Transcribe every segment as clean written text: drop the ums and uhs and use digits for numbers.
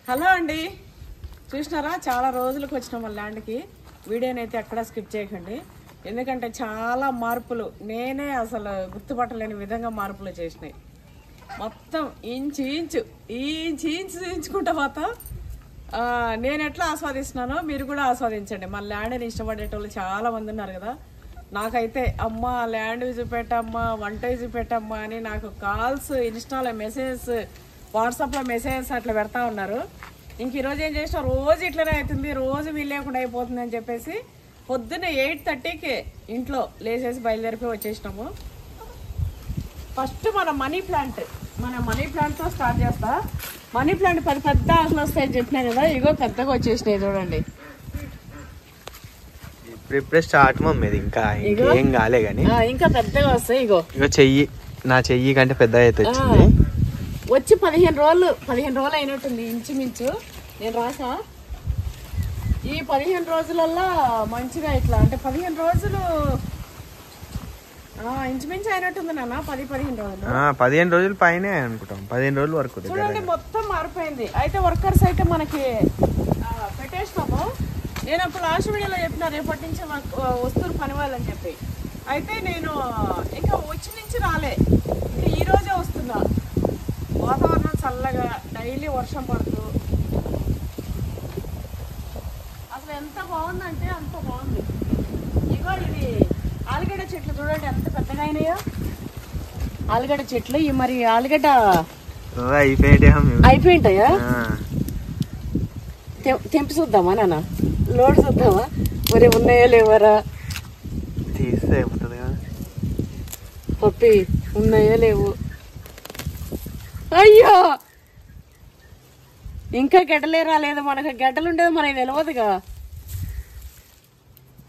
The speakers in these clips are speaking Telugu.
హలో అండి, చూసినారా చాలా రోజులకు వచ్చినాం మన ల్యాండ్కి. వీడియోని అయితే ఎక్కడా స్కిప్ చేయకండి, ఎందుకంటే చాలా మార్పులు నేనే అసలు గుర్తుపట్టలేని విధంగా మార్పులు చేసినాయి. మొత్తం ఇంచు ఇంచుకుంటా పోతా. నేను ఎట్లా ఆస్వాదిస్తున్నానో మీరు కూడా ఆస్వాదించండి. మన ల్యాండ్ని ఇష్టపడేటోళ్ళు చాలా మంది ఉన్నారు కదా. నాకైతే అమ్మ ల్యాండ్ చూపెట్టమ్మా, వంట చూపెట్టమ్మా అని నాకు కాల్స్, ఇన్స్టాలో మెసేజెస్, వాట్సాప్లో మెసేజెస్ అట్లా పెడతా ఉన్నారు. ఇంక ఈరోజు ఏం చేసినా రోజు ఇట్లనే అవుతుంది, రోజు వీలు లేకుండా అయిపోతుంది అని చెప్పేసి పొద్దున్న 8:30కి ఇంట్లో లేచేసి బయలుదేరిపోయి వచ్చేసినాము. ఫస్ట్ మన మనీ ప్లాంట్తో స్టార్ట్ చేస్తా. మనీ ప్లాంట్ పెద్ద ఆకులు వస్తాయని చెప్పినా కదా, ఇగో పెద్దగా వచ్చేసినాయి చూడండి. ఇప్పుడే స్టార్ట్ మమ్మీ, ఇంకా ఏం కాలే కానీ ఇంకా పెద్దగా వస్తాయి. ఇగో నా చెయ్యి కంటే పెద్ద అయితే వచ్చింది. వచ్చి 15 రోజులు అయినట్టుంది ఇంచుమించు. నేను రాసా ఈ 15 రోజులల్లో మంచిగా ఇట్లా అంటే 15 రోజులు ఇంచుమించు అయినట్టుంది నాన్న. 15 రోజులు పైనే అనుకుంటాం, 15 రోజుల వరకు చూడండి. మొత్తం మారిపోయింది. అయితే వర్కర్స్ అయితే మనకి పెట్టేసినాము. నేను అప్పుడు లాస్ట్ వీడియోలో చెప్పిన రేపటి నుంచి వస్తువులు పని వాళ్ళని చెప్పి. అయితే నేను ఇంకా వచ్చి నుంచి రాలే, ఇంకా ఈరోజే వస్తున్నా. వాతావరణం చల్లగా, డైలీ వర్షం పడుతూ అసలు ఎంత బాగుందంటే అంత బాగుంది. ఇగో ఇది ఆలుగడ్డ చెట్లు చూడండి ఎంత పెద్దగా అయినాయో. ఆలుగడ్డ చెట్లు ఈ మరి ఆలుగడ్డ అయిపోయింటాయా? తెంపి చూద్దామా నాన్న, లోడ్ చూద్దామా మరి ఉన్నాయో లేవరా, తీస్తే అయిపోతుంది కదా. పప్పి ఉన్నాయో లేవు. అయ్యో ఇంకా గడ్డలే రాలేదు. మనకు గడ్డలు ఉండేది మనకి తెలియదుగా.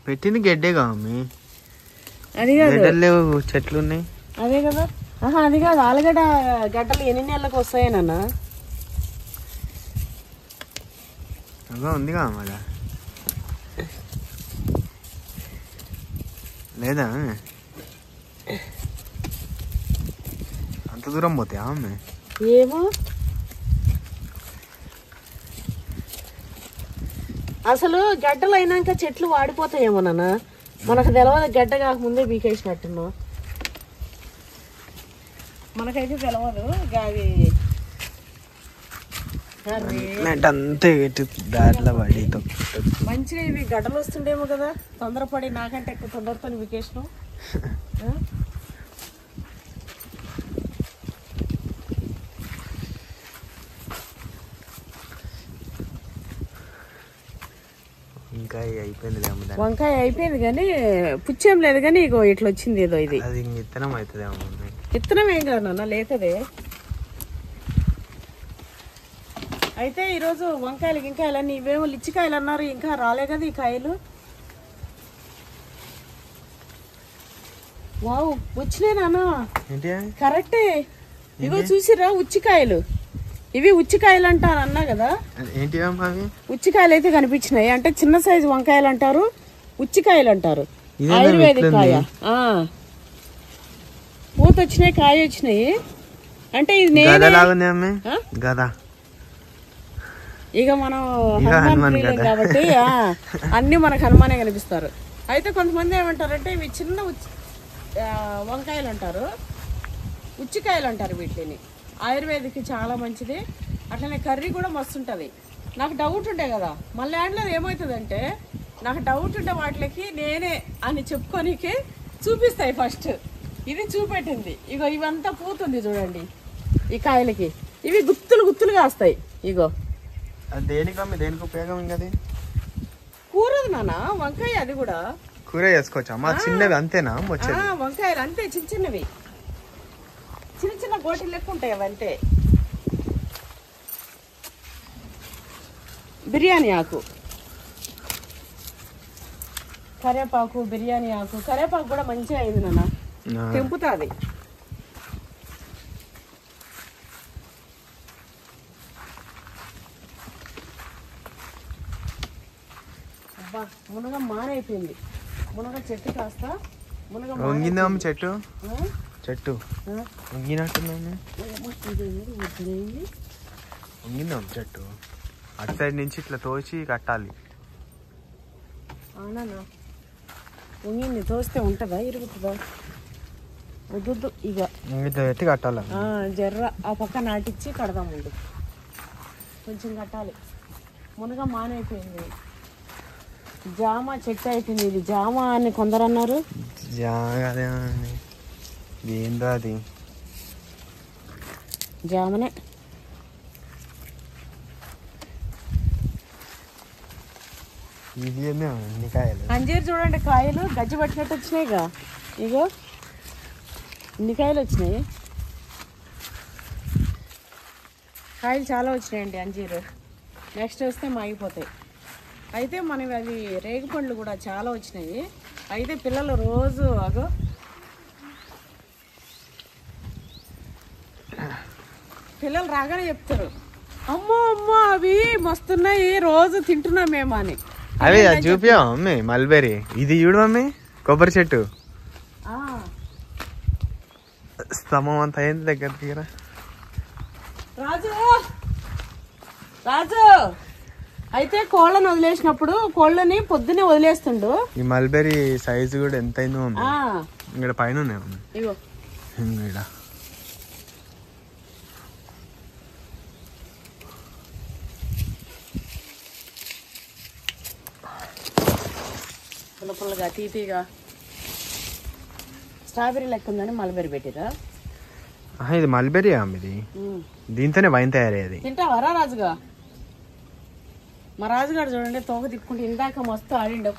పెట్టింది గడ్డేగా మమ్మీ, అది కాదు లేవు చెట్లు ఉన్నాయి. అదే కదా. అది కాదు, ఆలుగడ్డ గడ్డలు ఎన్ని నెలలకు వస్తాయనన్నా? ఉందిగా మళ్ళా లేదా? అంత దూరం పోతాయా అమ్మే? ఏమో అసలు గడ్డలు అయినాక చెట్లు వాడిపోతాయేమో నాన్న, మనకు తెలియదు. గడ్డ కాకముందే బీకేసినట్టున్నా, మనకైతే తెలియదు. అంతే దారిలో పడి మంచిగా ఇవి గడ్డలు వస్తుండేమో కదా. తొందరపడి నాకంటే ఎక్కువ తొందరతో బీకేసినావు. వంకాయ అయిపోయింది కానీ పుచ్చేం లేదు కానీ ఇగో ఇట్లా వచ్చింది. ఏదో ఇది విత్తనం అవుతుంది. విత్తనం ఏం కాదు నాన్న, లేకదే. అయితే ఈరోజు వంకాయలు గింకాయలు అన్నీ ఇవేమో లిచ్చికాయలు అన్నారు, ఇంకా రాలే కదా ఈ కాయలు. వావ్ వచ్చినాయి నాన్న, కరెక్టే. ఇగో చూసిరా ఉచ్చికాయలు, ఇవి ఉచ్చికాయలు అంటారు అన్నా కదా. ఉచ్చికాయలు అయితే కనిపించినాయి. అంటే చిన్న సైజు వంకాయలు అంటారు, ఉచ్చికాయలు అంటారు. ఆయుర్వేదిక్ కాయ. పూత వచ్చినాయి, కాయ వచ్చినాయి. అంటే ఇది ఇక మనం హనుమాన్ కాబట్టి అన్ని మనకు హనుమానే కనిపిస్తారు. అయితే కొంతమంది ఏమంటారంటే ఇవి చిన్న వంకాయలు అంటారు, ఉచ్చికాయలు అంటారు. వీటిని ఆయుర్వేదిక్ చాలా మంచిది. అట్లనే కర్రీ కూడా మస్తు ఉంటుంది. నాకు డౌట్ ఉండే కదా మన ల్యాండ్లో ఏమవుతుందంటే, నాకు డౌట్ ఉండే వాటికి నేనే అని చెప్పుకోనికే చూపిస్తాయి. ఫస్ట్ ఇది చూపెట్టింది. ఇగో ఇవంతా పూతుంది చూడండి ఈ కాయలకి. ఇవి గుత్తులుగా వస్తాయి. ఇగో దేనికి ఉపయోగం? ఇంకా కూరదు నాన్న వంకాయ, అది కూడా కూర చేసుకోవచ్చా? చిన్నవి అంతేనా? వంకాయలు అంతే, చిన్నవి చిన్న గోటీలు లెక్క ఉంటాయి అవి అంతే. బిర్యానీ ఆకు, కరేపాకు, బిర్యానీ ఆకు. కరేపాకు కూడా మంచిగా అయింది నాన్న, తెంపుతుంది. అబ్బా మునగ మానైపోయింది. మునగ చెట్టు కాస్త వంగిందా చెట్టు వంగినట్టుందా? వంగిందా చెట్టు? అటు సైడ్ నుంచి ఇట్లా తోచి కట్టాలి. అవునా ఉంగింది తోస్తే ఉంటుందా ఇరుగుతుందా? వద్దు ఇక ఇట్లా పెట్టి కట్టాలి. జర్ర ఆ పక్క నాటిచ్చి కడదామండి. కొంచెం కట్టాలి. మునగ మానైపోయింది. జామ చెట్టు అయిపోయింది. ఇది జామ అని కొందరు అన్నారు. ఏందో అది జామనే. ఇది అన్ని కాయలు. అంజీరు చూడండి, కాయలు గజ్జి పట్టినట్టు వచ్చినాయిగా. ఇగో ఇన్ని కాయలు వచ్చినాయి. కాయలు చాలా వచ్చినాయండి అంజీరు. నెక్స్ట్ వస్తే మాగిపోతాయి. అయితే మనవి అవి రేగు పండ్లు కూడా చాలా వచ్చినాయి. అయితే పిల్లలు రోజు అగో పిల్లలు రాగానే చెప్తారు, అమ్మో అమ్మో అవి మస్తున్నాయి రోజు తింటున్నాం మేము అని. అవి చూపియా మమ్మీ మల్బెరీ. ఇది చూడు మమ్మీ కొబ్బరి చెట్టు స్తంభం అంత అయింది దగ్గర దగ్గర. రాజు రాజు అయితే కోళ్ళని వదిలేసినప్పుడు కోళ్ళని పొద్దునే వదిలేస్తుండు. ఈ మల్బెరీ సైజు కూడా ఎంత అయిందో మమ్మీ. ఇక్కడ పైన ఉన్నాయి మమ్మీ. ఇగో ఇక్కడ పుల్ల పుల్లగా తీపిగా స్ట్రాబెర్రీ లెక్క ఉందని మల్బెరీ పెట్టిరా. ఇది మల్బెరీ ఇది. దీంతోనే వైన్ తయారయ్యేది. తింటావారా రాజుగా? మా రాజుగారు చూడండి తోక తిప్పుకుంటే ఇందాక మస్తు ఆడిండు.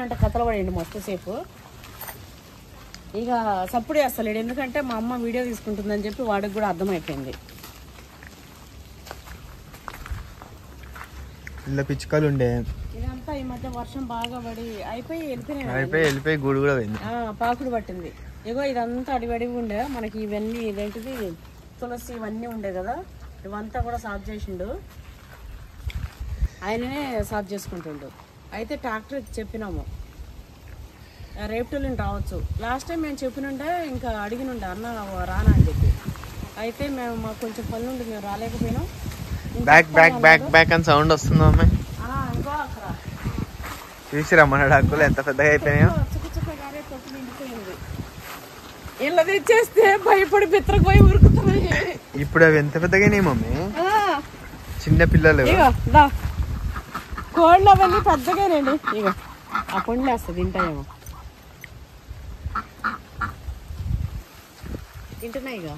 అంటే కథలు పడిండు మస్తు సేపు. ఇక సప్పుడు చేస్తలేడు, ఎందుకంటే మా అమ్మ వీడియో తీసుకుంటుందని చెప్పి వాడికి కూడా అర్థమైపోయింది. ఇలా పిచ్చుకలు ఉండే. ఇదంతా ఈ మధ్య వర్షం బాగా పడి అయిపోయి వెళ్ళిపోయి గూడు కూడా పోయింది. పాకుడు పట్టింది. ఇగో ఇదంతా అడివడివి ఉండే. మనకి ఇవన్నీ ఇదేంటిది తులసి ఇవన్నీ ఉండే కదా, ఇవంతా కూడా సాఫ్ చేసిండు. ఆయననే సాఫ్ చేసుకుంటుండు. అయితే ట్రాక్టర్ చెప్పినాము రేపటిని రావచ్చు. లాస్ట్ టైం మేము చెప్పినుండే, ఇంకా అడిగినుండే అన్న రానా అని చెప్పి. అయితే మేము మాకు కొంచెం పని ఉండి మేము రాలేకపోయినాం. బ్యాక్ బ్యాక్ బ్యాక్ బ్యాక్ అని సౌండ్ వస్తుంది అమ్మాయి. ఇంకో అక్కడ చూసిరా మన డక్కులు ఎంత పెద్దగా అయిపోయినాయో. ఇలా తెచ్చేస్తే భయపడి బిత్తరకు పోయి ఉరుకుతున్నాయి. ఇప్పుడు అవి ఎంత పెద్దగా మమ్మీ, చిన్న పిల్లలు. కోళ్ళు అవన్నీ పెద్దగానండి. ఇక ఆ పండ్లు వేస్తుంది తింటాయేమో. తింటున్నాయి ఇక.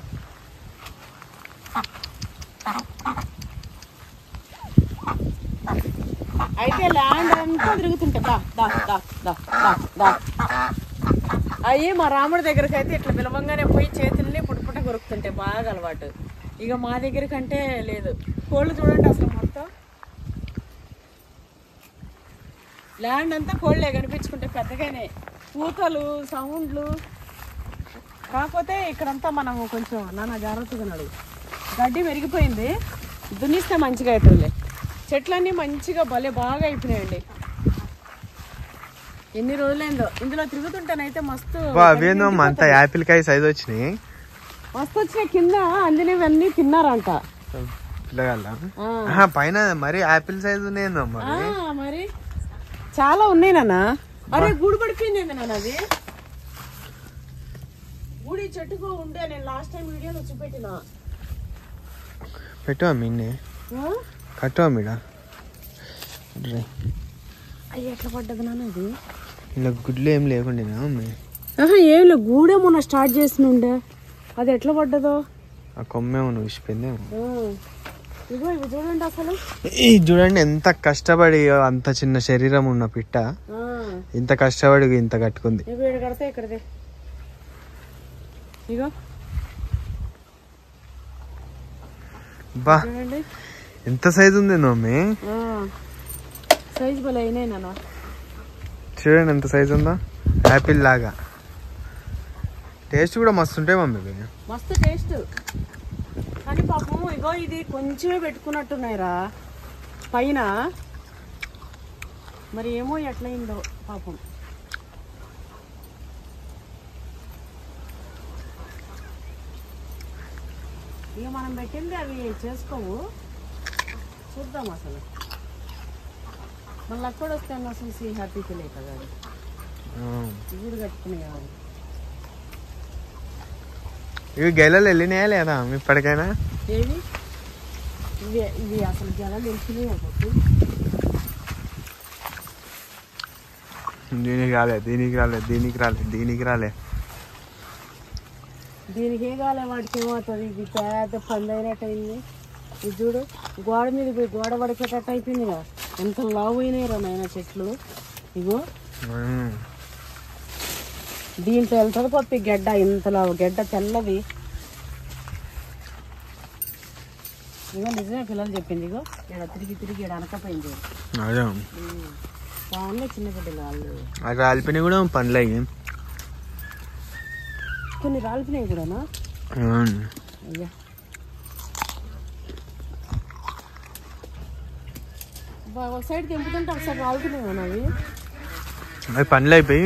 అయితే ల్యాండ్ అంతా తిరుగుతుంటా అయ్యి మా రాముడి దగ్గరకి అయితే ఇట్లా పిలవంగానే పోయి చేతుల్ని పుట్టుపుట్ట కొరుకుతుంటే బాగా అలవాటు. ఇక మా దగ్గరకంటే లేదు. కోళ్ళు చూడండి అసలు మొత్తం ల్యాండ్ అంతా కోళ్ళే కనిపించుకుంటే పెద్దగానే, పూతలు సౌండ్లు. కాకపోతే ఇక్కడంతా మనము కొంచెం నాన్న జాగ్రత్తగా ఉన్నాడు. గడ్డి పెరిగిపోయింది, దున్నిస్తే మంచిగా అవుతుంది. చెట్లన్నీ మంచిగా భలే బాగా అయిపోయినాయండి. ఎన్ని రోజులైందో ఇందులో తిరుగుతుంటానైతే మస్తు అంత యాపిల్ కాయ సైజ్ వచ్చినాయి, మస్తు వచ్చినాయి. కింద అందినవన్నీ తిన్నారంట పిల్లగాళ్ళ. పైన మరి యాపిల్ సైజ్ ఉన్నాయేందో మరి చాలా ఉన్నాయి నాన్న. అరే గూడు పడిపోయింది నాన్న. అది గూడి చెట్టుకు ఉండే, నేను లాస్ట్ టైం వీడియోలో చూపెట్టిన. పెట్టు మీన్నే కట్టు మీడ. అయ్యి ఎట్లా పడ్డది నాన్న అది? ఇలా గుడ్లు ఏం లేకుండా అమ్మాయి. ఏం లేదు, గూడే మొన్న స్టార్ట్ చేసిన ఉండే, అది ఎట్లా పడ్డదో. ఆ కొమ్మేమో విసిపోయిందేమో. ఇగో ఇవి చూడండి అసలు. చూడండి ఎంత కష్టపడి, అంత చిన్న శరీరం ఉన్న పిట్ట ఇంత కష్టపడి ఇంత కట్టుకుంది. ఇక్కడ కడితే ఇక్కడదే. ఇగో బా ఎంత సైజు ఉంది మమ్మీ. సైజు భలే అయినాయి నాన్న. చూడండి ఎంత సైజు ఉందో, యాపిల్ లాగా. టేస్ట్ కూడా మస్తు ఉంటాయి మమ్మీ, మస్తు టేస్ట్. కానీ పాపం ఇగో ఇది కొంచెమే పెట్టుకున్నట్టున్నాయిరా పైన. మరి ఏమో ఎట్లయిందో పాపం. ఇక మనం పెట్టింది అవి చేసుకోవు. చూద్దాం అసలు మళ్ళీ అక్కడ వస్తే అన్న చూసి హ్యాపీ ఫీల్ అవుతుంది అది ఇగురు కట్టుకునే కావాలి. ఇవి గెలలు వెళ్ళినాయా లేదా ఇప్పటికైనా? ఏవి ఇవి ఇవి అసలు జనాలు వెళ్తున్నాయి ఒకటి. దీనికి రాలే, దీనికి రాలే, దీనికి రాలే, దీనికి రాలే. దీనికి ఏం కాలే, వాడికి ఏమవుతుంది? ఇది పెద్ద పండు అయినట్టు అయింది. ఇది చూడు, గోడ మీద పోయి గోడ పడిపోయేటట్టు అయిపోయింది కదా. ఎంత లావు అయినాయి రా నాయన చెట్లు. ఇగో దీంట్లో వెళ్తుంది పప్పి గడ్డ, ఇంత లావు గడ్డ తెల్లది. ఇగో నిజమే పిల్లలు చెప్పింది. ఇగో ఇక్కడ తిరిగి తిరిగి ఇక్కడ అనకపోయింది. బాగున్నాయి చిన్న బిడ్డలు వాళ్ళు. అక్కడ రాలిపోయినాయి కూడా పండ్లు అయ్యి, కొన్ని రాలిపోయినాయి కూడానా? అయ్యా ఒక సైడ్ తెంపుతుంటే ఒకసారి రాలుతున్నాయి అవి. అవి పండ్లు అయిపోయి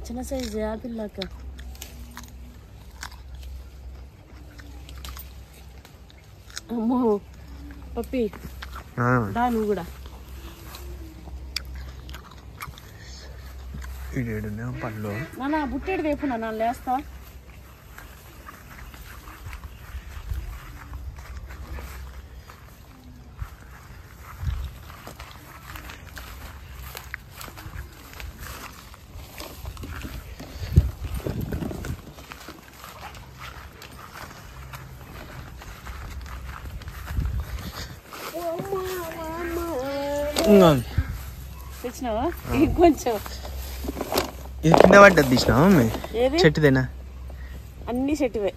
చిన్న సైజు యాపిల్ లాక. అమ్మో పప్పి దా నువ్వు కూడా. పండ్లు నాన్న బుట్టేడు వేపు నాన్న లేస్తా. తెచ్చినావా? ఇంకొంచెం ఇది కింద పడ్డది తీసినావా మమ్మీ? చెట్టుదేనా? అన్ని చెట్టువే.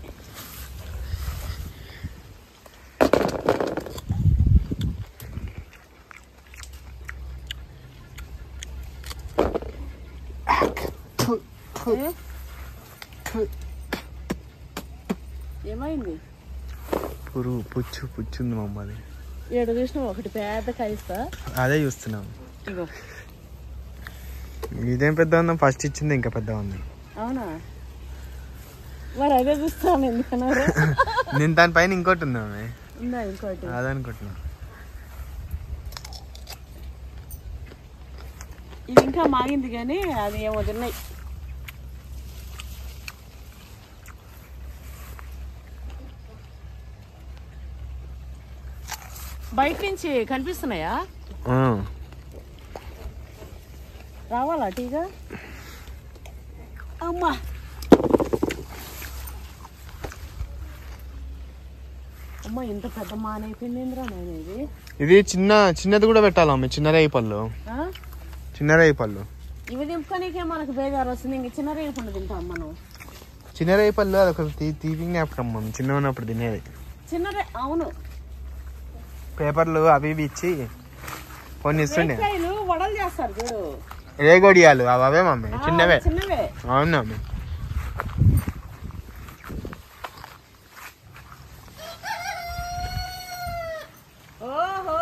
ఏమైంది? పురుగు పుచ్చుంది మమ్మల్ని. ఏడు చూసినావు ఒకటి పెద్ద కాయిస్తా. అదే చూస్తున్నాం. ఇగో ఇదేం పెద్ద ఉందా? ఫస్ట్ ఇచ్చింది ఇంకా పెద్ద ఉంది. అవునా? మరి అదే చూస్తాను ఎందుకన్నారు. నేను దానిపైన ఇంకోటి ఉందా మమ్మీ? ఉందా ఇంకోటి? అదనుకుంటున్నా. ఇది ఇంకా మాగింది కానీ అది ఏమో తిన్నాయి. బయట నుంచి కనిపిస్తున్నాయా? రావాలా టీగా? అమ్మా అమ్మ ఇంత పెద్ద మానైపోయిందిరా నేను. ఇది చిన్నది కూడా పెట్టాలా మమ్మీ? చిన్న రేయి పళ్ళు, చిన్న రేయి పళ్ళు ఇవి దింపుకోనికే మనకు బేజారు వస్తుంది. ఇంక చిన్న రేయి పండు తింటాం మనం. చిన్న రేయి పళ్ళు అదొక తీపి జ్ఞాపకం మమ్మీ చిన్న ఉన్నప్పుడు తినేది. చిన్న రే అవును, పేపర్లు అవి ఇవి ఇచ్చి కొన్ని ఇస్తుండే. వడలు చేస్తారు చూడు, రేగొడియాలు అవే మమ్మీ, చిన్నవే. చిన్నవే అవును మమ్మీ. ఓహో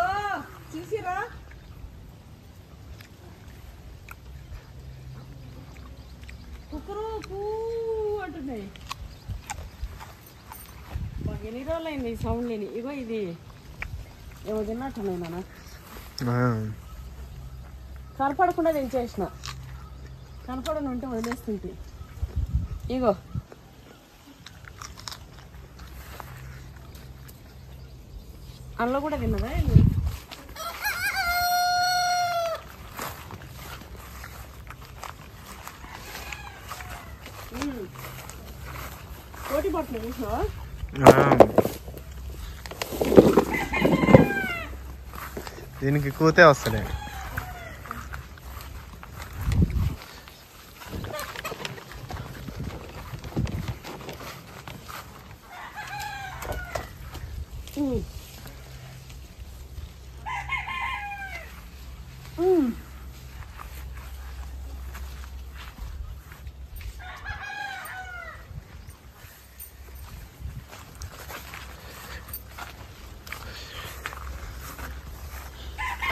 చూసిరా కుక్కరు పూ అంటున్నాయి. మాకు ఎన్ని రోజులు అయింది ఈ సౌండ్ లేని. ఇగో ఇది ఏమో తిన్నట్టున్నాయి నాన్న. కనపడకుండా తెంచేసిన, కనపడని ఉంటే వదిలేస్తుంటే. ఇగో అందులో కూడా తిన్నదా? పోటీ పడుతుంది చూసినావా? దీనికి కూతే వస్తలే.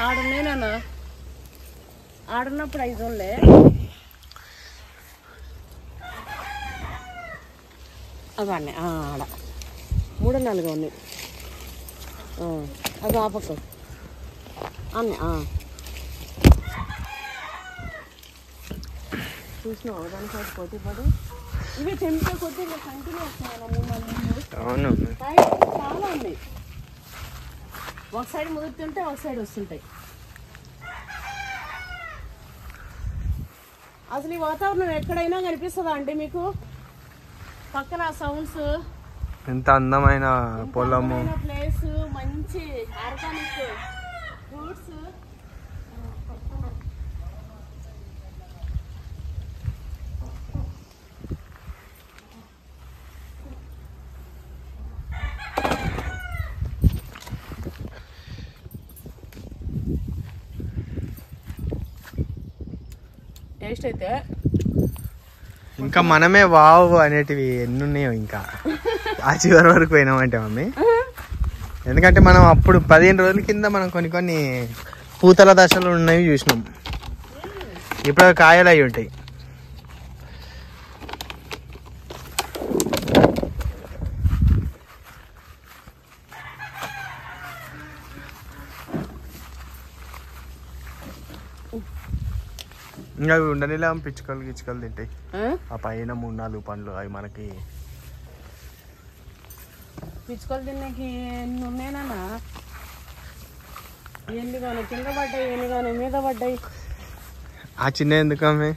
ఆడున్నాయినా ఆడున్నప్పుడు 5 రోజులే. అవన్నీ ఆడ 3 4 ఉన్నాయి. అది ఆ పక్క అన్నీ చూసినావు దానికోసం పోటీ పడు. ఇవి తెంపే కొద్ది కంటిన్యూ వస్తున్నాయి. అవును చాలా ఉన్నాయి. ఒక సైడ్ ముదురుతుంటే ఒక సైడ్ వస్తుంటాయి. అసలు ఈ వాతావరణం ఎక్కడైనా కనిపిస్తుందా అండి మీకు? పక్కన సౌండ్స్, ఎంత అందమైన పొలము, ప్లేస్, మంచి ఆర్గానిక్ ఫ్రూట్స్. టేస్ట్ అయితే ఇంకా మనమే వావ్ అనేటివి ఎన్ని ఉన్నాయో ఇంకా ఆ చివరి వరకు పోయినామంటే మమ్మీ. ఎందుకంటే మనం అప్పుడు 15 రోజుల కింద మనం కొన్ని పూతల దశలు ఉన్నవి చూసినాం. ఇప్పుడు కాయలు అయి ఉంటాయి. ఇంకా అవి ఉండనిలా పిచ్చుకలు తింటాయి. ఆ పైన 3 4 పండ్లు అవి మనకి పిచ్చుకలు తిన్నాకి ఎన్ని ఉన్నాయినా, ఎన్ని కానీ కింద పడ్డాయి, ఎన్ని కానీ మీద పడ్డాయి. ఆ చిన్న ఎందుకు అమ్మే?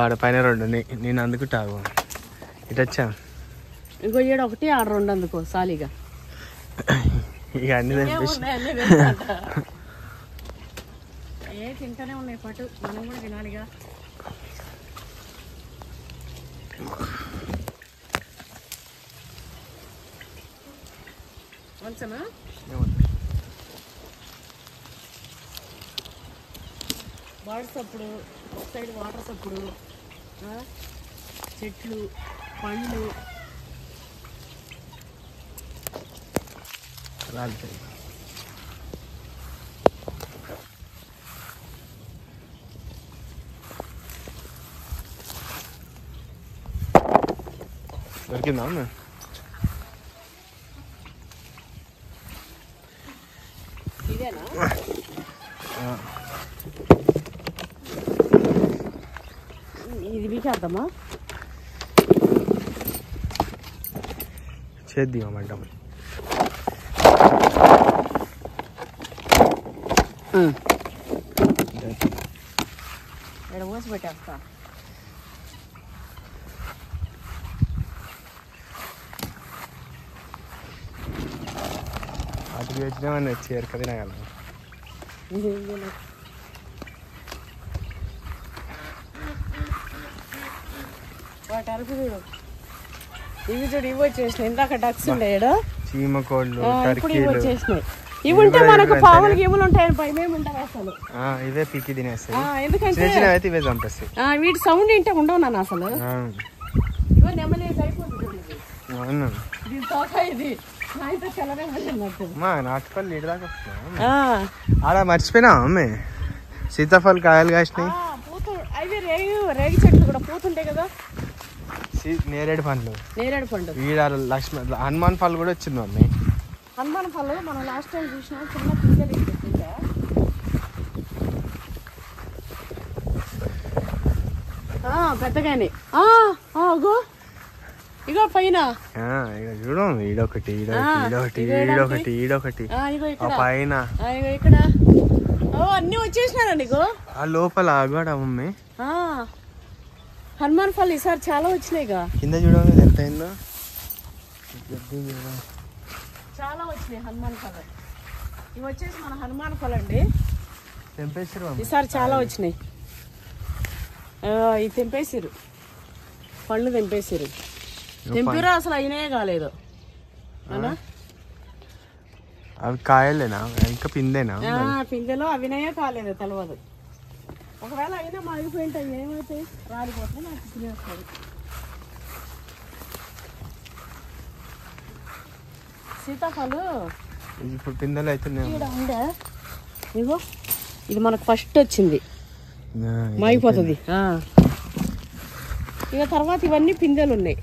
ఆడ పైన 2 ఉన్నాయి. నేను అందుకు తాగు ఇటు వచ్చా. ఇంకో 7 1 6 2 అందుకో సాలిగా ఇక అన్ని తింటానే ఉన్నాయి పాటు. మనం కూడా తినాలిగా. మంచనా బర్డ్స్ అప్పుడు ఒక సైడ్ వాటర్స్ అప్పుడు చెట్లు పండ్లు దొరికిందా? ఇదేనా? ఇది బీకేద్దామా? చేద్దామంట. ఇక్కడ పోసి పెట్టేస్తా. అటు వచ్చినామని వచ్చి ఎరక తినగలం. వాటి అరకు చూడు. ఇవి చూడు, ఇవి వచ్చేసినాయి. ఇందాక డక్స్ ఉండేడు, చీమకోళ్ళు, ఇప్పుడు ఇవి వచ్చేసినాయి. ఇవి ఉంటే మనకు పావులు గేములు ఉంటాయని భయమేమి ఉండవు అసలు. ఇవే పీకి తినేస్తాయి. ఎందుకంటే అయితే ఇవే చంపేస్తాయి. వీటి సౌండ్ ఏంటే ఉండవు నాన్న అసలు. ఇవో నెమ్మది అయిపోతుంది. అవును, దీని తోక ఇది నాయతో చల్లనే అన్నట్టు. నాటుకోళ్ళు నీటి దాకా ఆడ మర్చిపోయినా అమ్మే, సీతాఫల్ కాయలు కాసినాయి. పూత అవి రేగి చెట్లు కూడా పూతుంటాయి కదా. నేరేడు పండ్లు, నేరేడు పండు. ఈడ లక్ష్మీ హనుమాన్ ఫల్ కూడా వచ్చింది మమ్మీ. హనుమాన్ పళ్ళు మనం లాస్ట్ టైం చూసినా చిన్న పింజలు ఇస్తుంటే. పెద్దగానే ఇగో పైన చూడు, ఈడొకటి ఈడొకటి పైన ఇక్కడ అన్ని వచ్చేసినారా నీకు? ఆ లోపల కూడా మమ్మీ హనుమాన్ ఫల్ ఈసారి చాలా వచ్చినాయిగా. కింద చూడండి ఎంత అయిందో. చాలా వచ్చినాయి హనుమాన్ ఫల్. ఇవి వచ్చేసి మన హనుమాన్ ఫల్ అండి. తెంపేసారు ఈసారి చాలా వచ్చినాయి. ఇది తెంపేసారు, పళ్ళు తెంపేసారు. తెంపిరా అసలు అయినాయే కాలేదు. అవి కాయలేనా ఇంకా పిందేనా? పిందెలో అవినాయే కాలేదు తెలియదు. ఒకవేళ అయినా మాగిపోయింటాయి, ఏమైతే రాలిపోతే నాకు తినేస్తుంది. సీతాఫలు ఇప్పుడు పిందెలు అయితే ఉండే. ఇగో ఇది మనకు ఫస్ట్ వచ్చింది, మాగిపోతుంది. ఇక తర్వాత ఇవన్నీ పిందెలు ఉన్నాయి.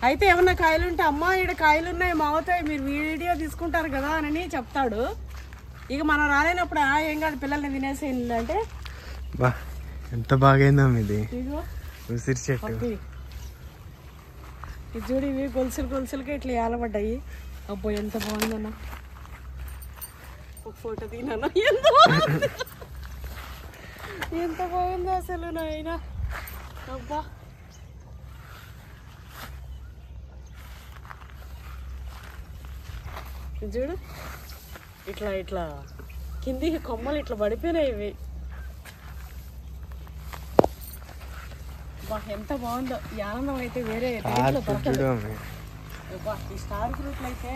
అయితే ఏమన్నా కాయలు ఉంటే అమ్మ ఇక్కడ కాయలు ఉన్నాయి మావుతాయి మీరు వీడియో తీసుకుంటారు కదా అని చెప్తాడు. ఇక మనం రాలేనప్పుడు ఏం కాదు పిల్లల్ని తినేసి అంటే బా ఎంత బాగైందా ఇది ఉసిరి చెట్టు. ఇది చూడు ఇవి గొలుసులుగా ఇట్లా ఏలబడ్డాయి. అబ్బో ఎంత బాగుందన్న. ఒక ఫోటో తీనా ఎంత బాగుందో అసలు నాయన. అబ్బా చూడు ఇట్లా ఇట్లా కిందికి కొమ్మలు ఇట్లా పడిపోయినాయి ఇవి. ఎంత బాగుందో ఈ ఆనందం అయితే వేరే. ఈ స్టార్ ఫ్రూట్లు అయితే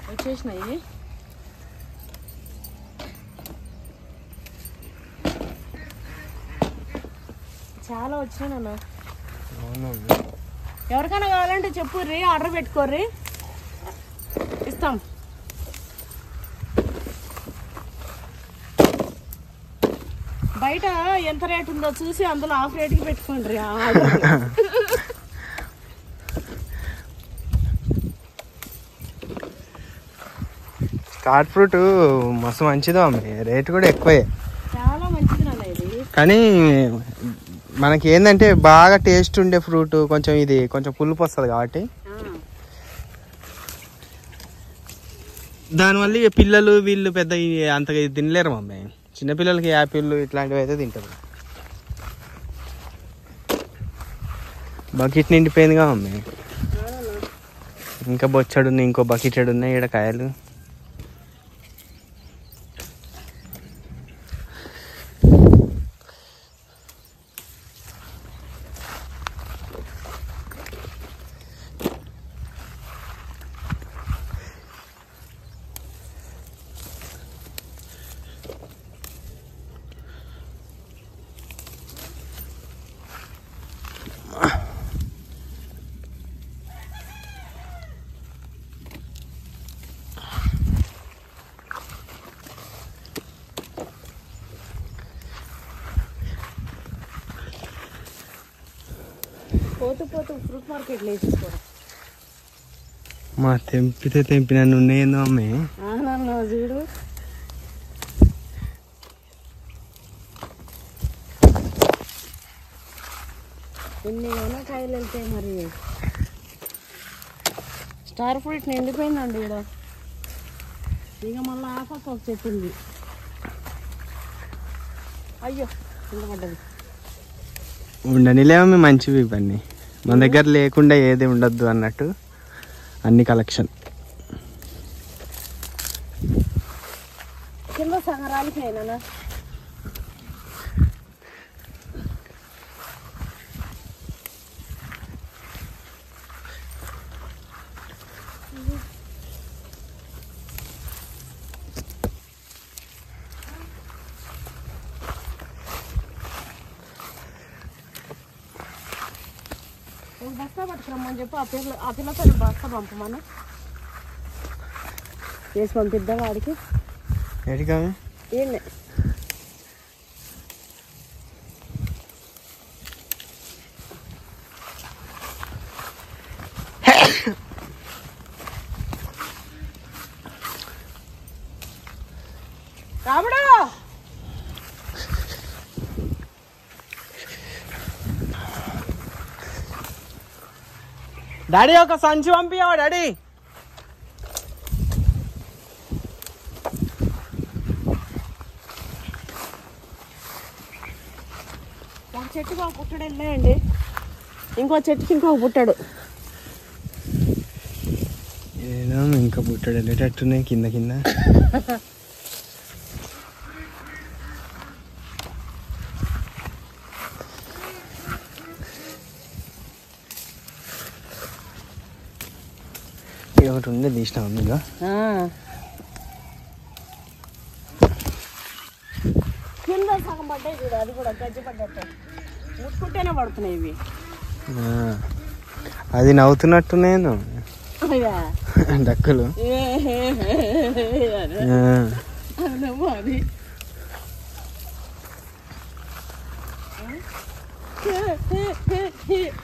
వచ్చేసినాయి. చాలా వచ్చినాయి నాన్న. ఎవరికైనా కావాలంటే చెప్పుర్రి ఆర్డర్ పెట్టుకోర్రి ఇస్తాం. బయట ఎంత రేట్ ఉందో చూసి అందులో హాఫ్ రేట్కి పెట్టుకోండి. స్టార్ ఫ్రూట్ మస్తు మంచిదో అమ్మాయి, రేట్ కూడా ఎక్కువే. చాలా మంచిది నాన్న ఇది. కానీ మనకి ఏంటంటే బాగా టేస్ట్ ఉండే ఫ్రూట్ కొంచెం ఇది కొంచెం పులుపు వస్తుంది కాబట్టి దానివల్ల ఇక పిల్లలు వీళ్ళు పెద్ద అంతగా తినలేరు మమ్మీ. చిన్నపిల్లలకి యాపిల్ ఇట్లాంటివి అయితే తింటారు. బకెట్ నిండిపోయిందిగా మమ్మీ. ఇంకా బొచ్చడున్నాయి, ఇంకో బకెట్ ఉన్నాయి ఇక్కడ కాయలు. పోతూ ఫ్రూట్ మార్కెట్లో వేసేసుకోవడం. మా తెంపినన్ను ఉన్నాయేందో అమ్మే. చూడు ఎన్ని కాయలు వెళ్తాయి మరి. స్టార్ ఫ్రూట్ నిండిపోయిందండి ఇక్కడ. ఇక మళ్ళీ ఆపక్క ఒక చెట్టు ఉంది. అయ్యో కింద పడ్డది. ఉండనిలేమో మంచివి ఇవన్నీ. మన దగ్గర లేకుండా ఏది ఉండద్దు అన్నట్టు అన్ని కలెక్షన్. కింద సగరాలకి అయినా బస్తా పట్టుకురమ్మని చెప్పి ఆ పిల్లతో బస్తా పంపమని వేసి పంపిద్దాం వాడికి. ఏంటి రాముడు డాడీ ఒక సంచి పంపియావా డాడీ. ఒక చెట్టుకి ఒక పుట్టడు వెళ్ళాయండి. ఇంకో చెట్టుకి ఇంకొక పుట్టాడు. ఏదో ఇంకా పుట్టాడు వెళ్ళేటట్టున్నాయి కింద కింద. ఒకటి ఉండే తీసినా ఇంకా కింద సగం పడ్డాయి చూడు. అది కూడా గజ్జి పడ్డట్టు ముట్టుకుంటేనే పడుతున్నాయి ఇవి. అది నవ్వుతున్నట్టున్నాను డక్కులు. అది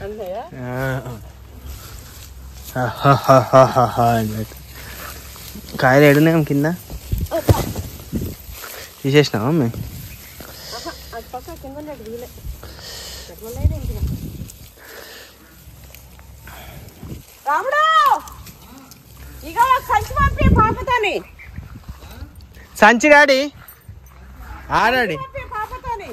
అన్నయ్య కాయలు ఏడున్నాం కింద తీసేసినావా మేము అది పక్క కింద వీలే రాముడు ఇక సంచి పంపి పాపతోని సంచి డాడీ ఆడాడి పాపతోని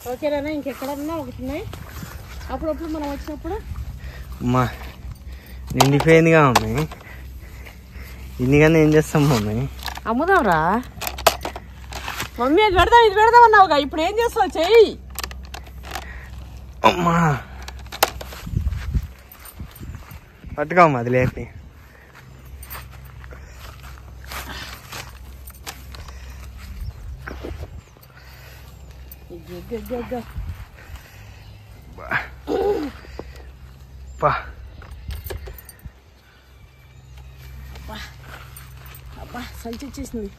ఓకేనా ఇంకెక్కడన్నా ఒకటి ఉన్నాయి అప్పుడప్పుడు మనం వచ్చినప్పుడు అమ్మా నిండిపోయిందిగా మమ్మీ ఇన్నిగానే ఏం చేస్తాం మమ్మీ అమ్ముదాంరా మమ్మీ అది పెడదాం ఇది పెడదాం అన్నావుగా ఇప్పుడు ఏం చేస్తావు చెయ్యి అమ్మా పట్టుకోమ్మా అది లేపి అబ్బా సంచి వచ్చేసింది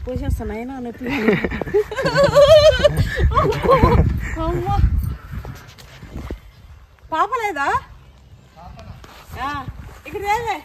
పోసేస్తాను అయినా నొప్పి పాప లేదా ఇక్కడ లేదే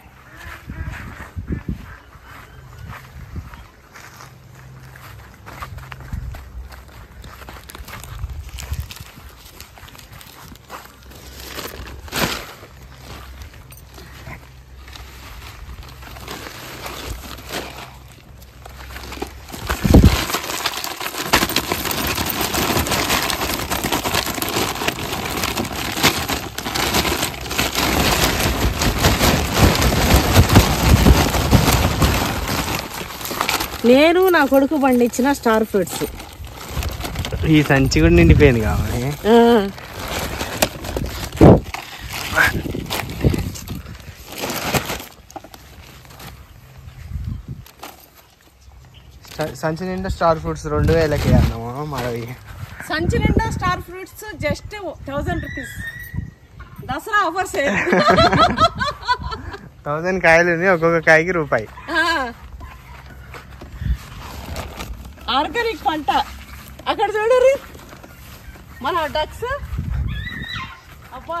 నేను నా కొడుకు పండించిన స్టార్ ఫ్రూట్స్ ఈ సంచి కూడా నిండిపోయింది కావాలి సంచి నిండా స్టార్ ఫ్రూట్స్ 2000కి అన్నామా మనవి సంచి నిండా star fruits just 1000 rupees Dasara offers 1000 కాయలు ఒక్కొక్క కాయకి రూపాయి ఆర్గానిక్ పంట అక్కడ చూడరు మన డక్స్ అబ్బా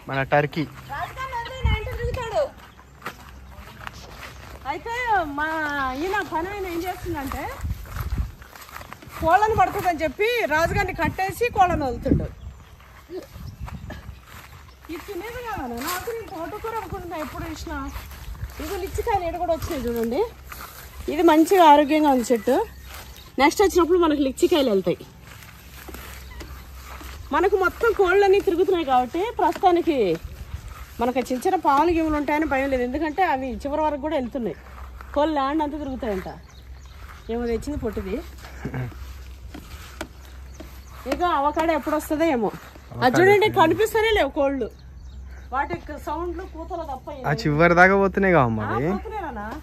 మన టర్కీ అయితే మా ఈయన పని ఆయన ఏం చేస్తుందంటే కోళ్ళని పడుతుందని చెప్పి రాజుగారిని కట్టేసి కోళ్ళని వదులుతుండు ఇది తినేది కదా నాకు నేను తోటకూర అనుకుంటున్నా ఎప్పుడు ఇచ్చినా ఇది లిచ్చికాయలు ఏడు కూడా వచ్చినాయి చూడండి ఇది మంచిగా ఆరోగ్యంగా ఉంది చెట్టు నెక్స్ట్ వచ్చినప్పుడు మనకు లిచ్చికాయలు వెళ్తాయి మనకు మొత్తం కోళ్ళని తిరుగుతున్నాయి కాబట్టి ప్రస్తుతానికి మనకు చిన్న చిన్న పాలు గివులు ఉంటాయని భయం లేదు ఎందుకంటే అవి చివరి వరకు కూడా వెళ్తున్నాయి కోళ్ళు ల్యాండ్ అంతా తిరుగుతాయంట ఏమో తెచ్చింది పొట్టిది ఇక అవకాడ ఎప్పుడు వస్తుందో ఏమో అది చూడండి కనిపిస్తూనే లేవు కోళ్ళు వాటికి సౌండ్లు కూతలు తప్ప చివరి దాకా పోతున్నాయి కావాలి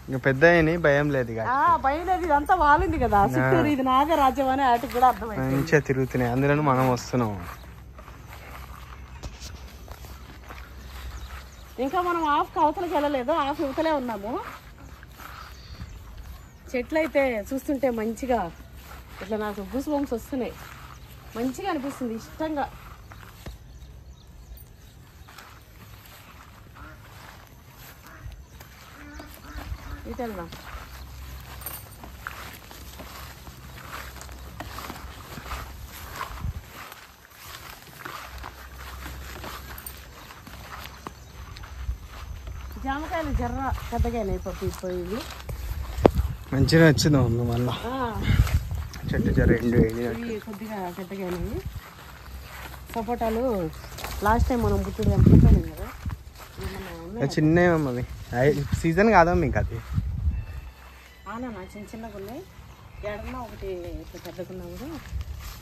ఇంకా పెద్ద భయం లేదు భయం లేదు ఇదంతా వాలింది కదా చుట్టూరు ఇది నాదే రాజ్యం అని వాటికి కూడా అర్థమైంది మంచిగా తిరుగుతున్నాయి అందులో మనం వస్తున్నాం ఇంకా మనం హాఫ్ అవతలకి వెళ్ళలేదు హాఫ్ యువతలే ఉన్నాము చెట్లు అయితే చూస్తుంటే మంచిగా ఇట్లా నాకు గూస్ బంప్స్ వస్తున్నాయి మంచిగా అనిపిస్తుంది ఇష్టంగా ఇటు వెళ్దాం జామకాయలు జర్ర పెద్దగానే పోయి మంచిగా వచ్చింది మళ్ళా చెట్టు జర కొద్దిగా పెద్దగానే సపోటాలు లాస్ట్ టైం మనం బుట్టుడు తెంపుతాం కదా చిన్నవి సీజన్ కాదా మీకు అది అవునా చిన్న చిన్నగా ఉన్నాయి ఎడన్నా ఒకటి పెద్దకున్నా కూడా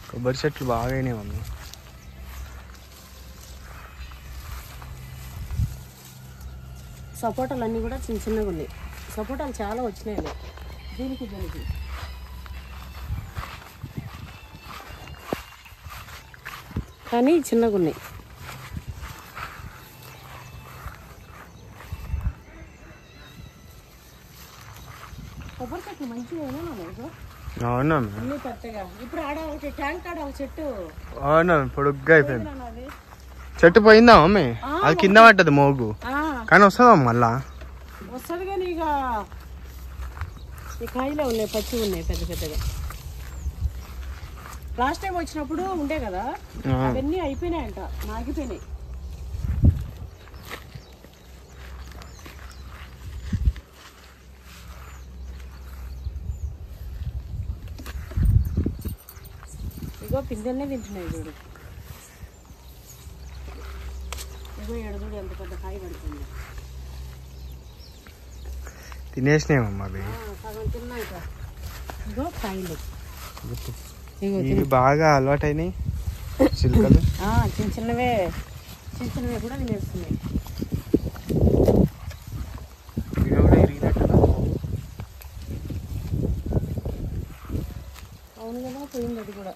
కొబ్బరి చెట్లు బాగా అయినాయి మమ్మీ సపోటాలు అన్నీ కూడా చిన్న చిన్నగా ఉన్నాయి సపోటాలు చాలా వచ్చినాయి దీనికి కానీ చిన్నగా ఉన్నాయి. కొబ్బరి చెట్లు మంచిగా అవునా అన్ని పెద్దగా. ఇప్పుడు ఆడ ఒక ట్యాంక్ ఆడ ఒక చెట్టు అవునా పొడుగ్గా అయిపోయింది. చెట్టు పోయిందా మమ్మీ? అది కింద పట్టదు మోగు కానీ వస్తుందా మళ్ళా? వస్తుంది కానీ ఇక ఈ కాయలే ఉన్నాయి, పచ్చి ఉన్నాయి పెద్ద పెద్దగా. లాస్ట్ టైం వచ్చినప్పుడు ఉండే కదా, అవన్నీ అయిపోయినాయంట, నాగిపోయినాయి. ఇగో పిందెల్నే తింటున్నాయి చూడు. ఇగో ఎడదుడు ఎంత పెద్ద కాయ పడుతుంది. తినేసినాయమ్మా అవి. సగం తిన్నాక ఇగో కాయలు ఇవి బాగా అలవాటు అయినాయి చిలుకలు. చిన్న చిన్నవే కూడా తినేస్తున్నాయి. అవును కదా, పోయింది అది కూడా.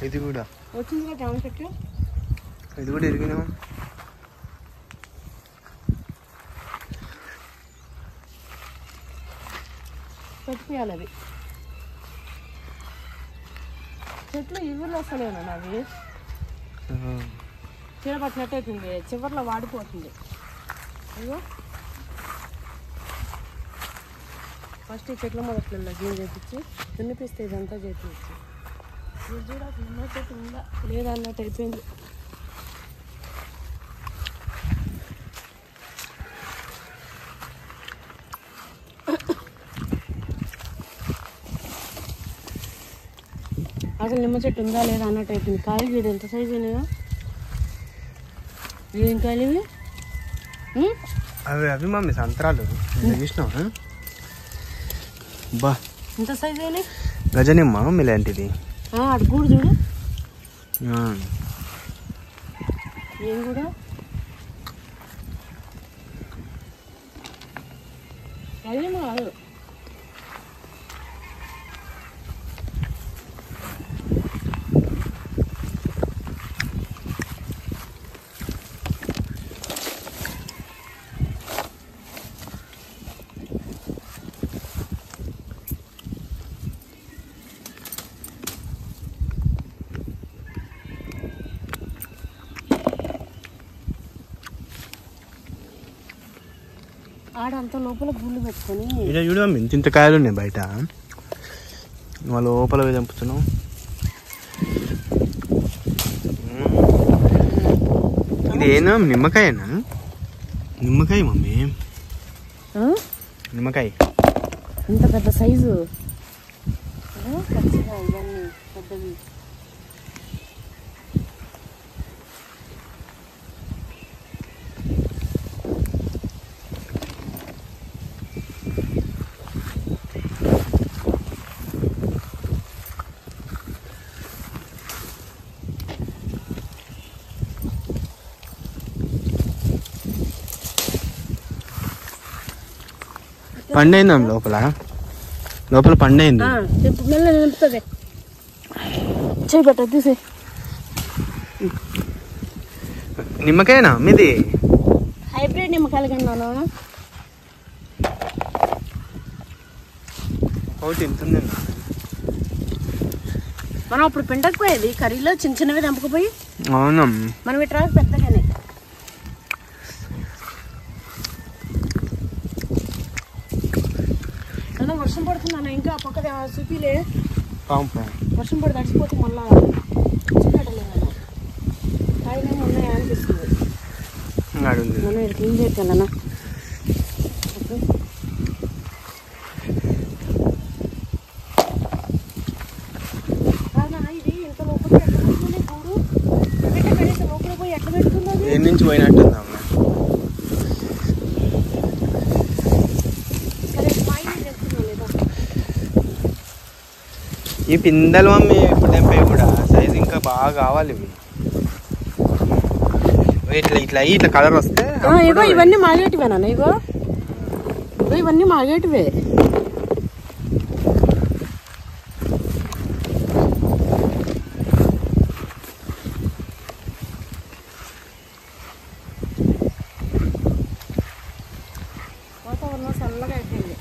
ఇది కూడా వచ్చింది కదా జామ చెట్టు. ఇది కూడా ఇరిగినా. పెట్టిపోయాలి అది. చెట్లు ఇవ్వరు వస్తలేను నావి. చీర పట్టినట్టు అవుతుంది, చివర్లో వాడిపోతుంది. అయ్యో ఫస్ట్ ఈ చెట్ల మొదట్లో గీన్ చేపించి వినిపిస్తే ఇదంతా చేపించి ఇది కూడా నిన్న చెట్టు ఉందా లేదా అన్నట్టు అయిపోయింది. అసలు నిమ్మ చెట్టు ఉందా లేదా అన్నట్టు అయిపోయింది. కాయలు గీడు ఎంత సైజు అయినాయో. ఏం కాయలు ఇవి? అవి అవి మమ్మీ సంత్రాలు చూసినావా? బా ఎంత సైజు అయినాయి. గజనిమ్మ మమ్మీ లాంటిది. అటు గూడు చూడు. ఏం కూడా గజనిమ్మ కాదు. ఆడంతా లోపల గుళ్ళు పెట్టుకొని ఇలా చూడమ్మా ఇంత కాయలు ఉన్నాయి బయట. వాళ్ళ లోపల చంపుతున్నావు. ఇది ఏనా నిమ్మకాయనా? నిమ్మకాయ మమ్మీ, నిమ్మకాయ. ఇంత పెద్ద సైజు. ఇవన్నీ పెద్దవి. పండైందా లోపల? లోపల పండైంది. నింపుతుంది. చేయబట్ట తీసే. నిమ్మకాయనా మీది? హైబ్రిడ్ నిమ్మకాయలు కన్నాను. ఒకటి ఇంతుంది. మనం అప్పుడు పిండకపోయేది కర్రీలో చిన్న చిన్నవి దంపకపోయి. అవునా? మనం ఇట్లా పెద్దగానే. వర్షం పడుతున్నాను ఇంకా పక్క చూపిలే. వర్షం పడి తడిచిపోతే మళ్ళా చూపెట్టలేదు. కాయలేమో ఉన్నాయా అనిపిస్తుంది. మనం ఇక్కడ క్లీన్ చేస్తానన్నా. ఇది ఇంత లోపలికి ఎట్లా పెట్టుకుంది కూడు? కనీసం లోపల పోయి ఎట్లా పెట్టుకున్నది? ఏ నుంచి పోయినట్టుందా? ఈ పిందెలు మమ్మీ ఇప్పుడు తెంపే కూడా సైజ్ ఇంకా బాగా కావాలి. ఇవి ఇట్లా ఇట్లా కలర్ వస్తే ఇగో ఇవన్నీ మాగేటివేనా? ఇగో ఇవన్నీ మాగేటివే. వాతావరణం చల్లగా అయిపోయింది.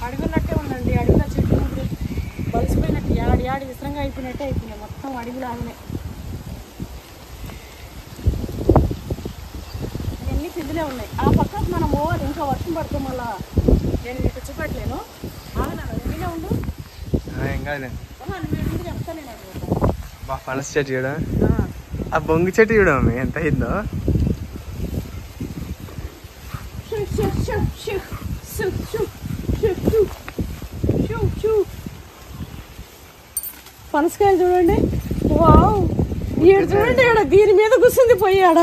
అడవిన్నట్టే ఉందండి. అడవిలో చెట్లు బలిసిపోయినట్టు యాడి విసరంగా అయిపోయినట్టే అయిపోయినాయి. మొత్తం అడవిలాగానే ఇవన్నీ కిందలే ఉన్నాయి. ఆ పక్కకు మనం పోవాలి. ఇంకా వర్షం పడుతుంది. మళ్ళా నేను మీకు చూపెట్టలేను. నేనే ఉండు ఏం కాదులే. నేను చెప్తాను. నేను బా పనస చెట్టు చూడ, ఆ బొంగు చెట్టు చూడ మమ్మీ ఎంత అయిందో. పనసకాయలు చూడండి. వావ్, ఈడు చూడండి. ఈడ దీని మీద కూర్చుంది పోయాడ.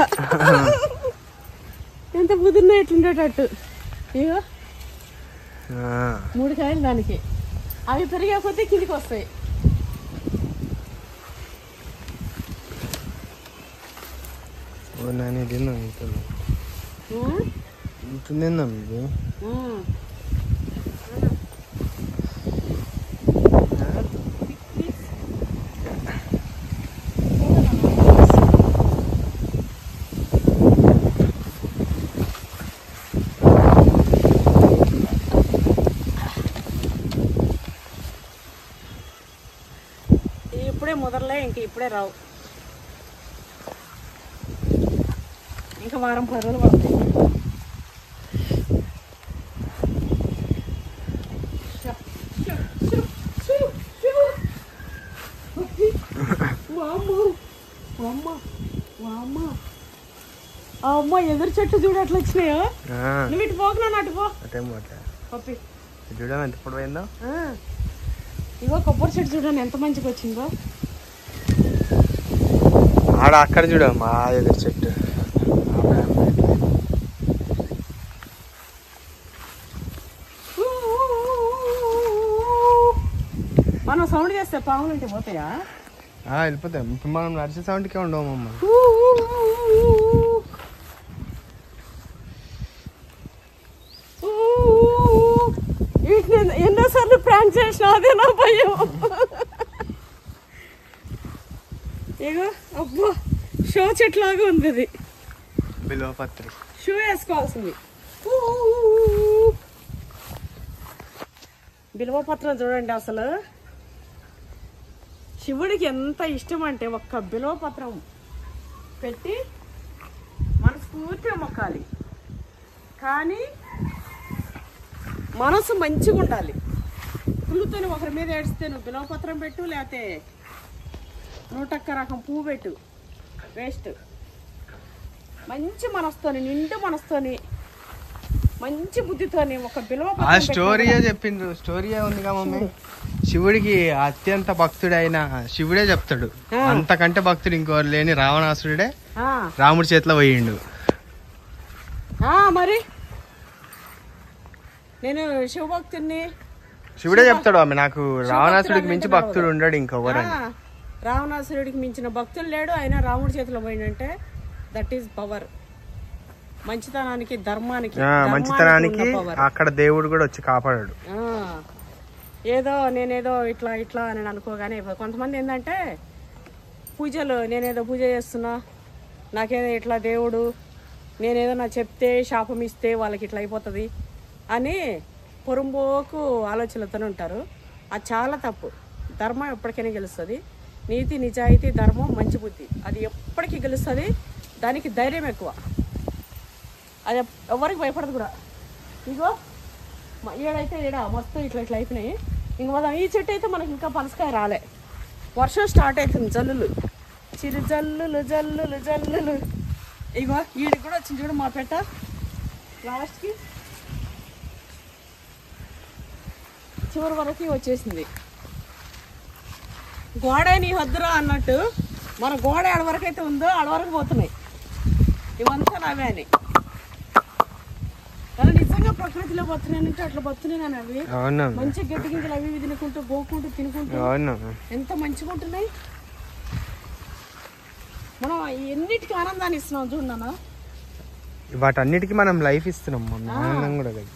ఎంత బుద్ధిన్నా ఎట్లుండేటట్టు. ఇగో 3 కాయలు దానికి. అవి పెరిగే కొద్దీ కిందికి వస్తాయి. తిన్నాం ఇంతుందేందా మీకు. ఇప్పుడే మొదలే, ఇంక ఇప్పుడే రావు. ఇంకా వారం 10 రోజులు పడతాయి. అమ్మ ఎదురు చెట్టు చూడు అట్లా వచ్చినాయో. నువ్వు ఇటు పోకున్నా అటు పో. పప్పి చూడడం ఎంత పొడవు అయిందో. ఇగో కొబ్బరి చెట్టు చూడండి ఎంత మంచిగా వచ్చిందో. ఆడ అక్కడ చూడ మా ఎదురు చెట్టు. మనం సౌండ్ చేస్తే పాములు ఉంటే పోతాయా? వెళ్ళిపోతాయి. ఇప్పుడు మనం నడిచే సౌండ్కే ఉండవు మమ్మ. ఎన్నోసార్లు ప్రాంక్ చేసిన అదే నా భయం. ఇగో అబ్బా షో చెట్లాగా ఉంది ఇది. బిల్వపత్రి షూ వేసుకోవాల్సింది. బిల్వపత్రం చూడండి. అసలు శివుడికి ఎంత ఇష్టం అంటే ఒక్క బిల్వపత్రం పెట్టి మనస్ఫూర్తిగా మొక్కాలి. కానీ మనసు మంచిగా ఉండాలి. పుల్లుతో ఒకరి మీద ఏడిస్తే నువ్వు బిల్వపత్రం పెట్టు, లేకపోతే 101 రకం పువ్వు పెట్టు, వేస్ట్. మంచి మనసుతోని, నిండు మనసుతోని, మంచి బుద్ధితోని ఒక బిల్వపత్రం. స్టోరీయే చెప్పిండ్రు. స్టోరీయే ఉందిగా మమ్మీ. శివుడికి అత్యంత భక్తుడైన శివుడే చెప్తాడు. అంతకంటే భక్తుడు ఇంకోరు లేని రావణాసురుడే రాముడి చేతిలో పోయిండు. మరి నేను శివభక్తుడిని. శివుడే చెప్తాడు ఆమె నాకు రావణాసుడికి మించి భక్తుడు ఉండడు ఇంకొవరని. రావణాసురుడికి మించిన భక్తులు లేడు. అయినా రాముడి చేతిలో పోయిందంటే దట్ ఈస్ పవర్. మంచితనానికి, ధర్మానికి అక్కడ దేవుడు కూడా వచ్చి కాపాడాడు. ఏదో నేనేదో ఇట్లా ఇట్లా అని అనుకోగానే కొంతమంది ఏంటంటే పూజలు, నేనేదో పూజ చేస్తున్నా, నాకేదో ఇట్లా దేవుడు, నేనేదో నా చెప్తే శాపం ఇస్తే వాళ్ళకి ఇట్లా అయిపోతుంది అని పొరుంబోకు ఆలోచనలతోనే ఉంటారు. అది చాలా తప్పు. ధర్మం ఎప్పటికైనా గెలుస్తుంది. నీతి, నిజాయితీ, ధర్మం, మంచి బుద్ధి అది ఎప్పటికీ గెలుస్తుంది. దానికి ధైర్యం ఎక్కువ. అది ఎవరికి భయపడదు కూడా. ఇగో ఏడైతే ఈడ మస్తు ఇట్లా ఇట్లా అయిపోయినాయి. ఇంక మనం ఈ చెట్టు అయితే మనకి ఇంకా పనసకాయ రాలే. వర్షం స్టార్ట్ అవుతుంది. జల్లులు, చిరు జల్లులు జల్లులు జల్లులు. ఇగో ఈడికి కూడా వచ్చింది చూడు మా పెట్ట. లాస్ట్కి చివరి వరకు వచ్చేసింది. గోడ నీ హద్దురా అన్నట్టు మన గోడ ఆడవరకు అయితే ఉందో ఆడవరకు పోతున్నాయి. ఇవంతా నావే అని. కానీ నిజంగా ప్రకృతిలో పోతున్నాయంటే అట్లా పోతున్నాయి. అవి మంచిగా గడ్డి గింజలు అవి తినుకుంటూ, గోకుంటూ, తినుకుంటూ ఎంత మంచిగా ఉంటున్నాయి. మనం ఎన్నిటికీ ఆనందాన్ని ఇస్తున్నాం చూడన్నా. వాటన్నిటికీ మనం లైఫ్ ఇస్తున్నాం. ఆనందం కూడా కదా.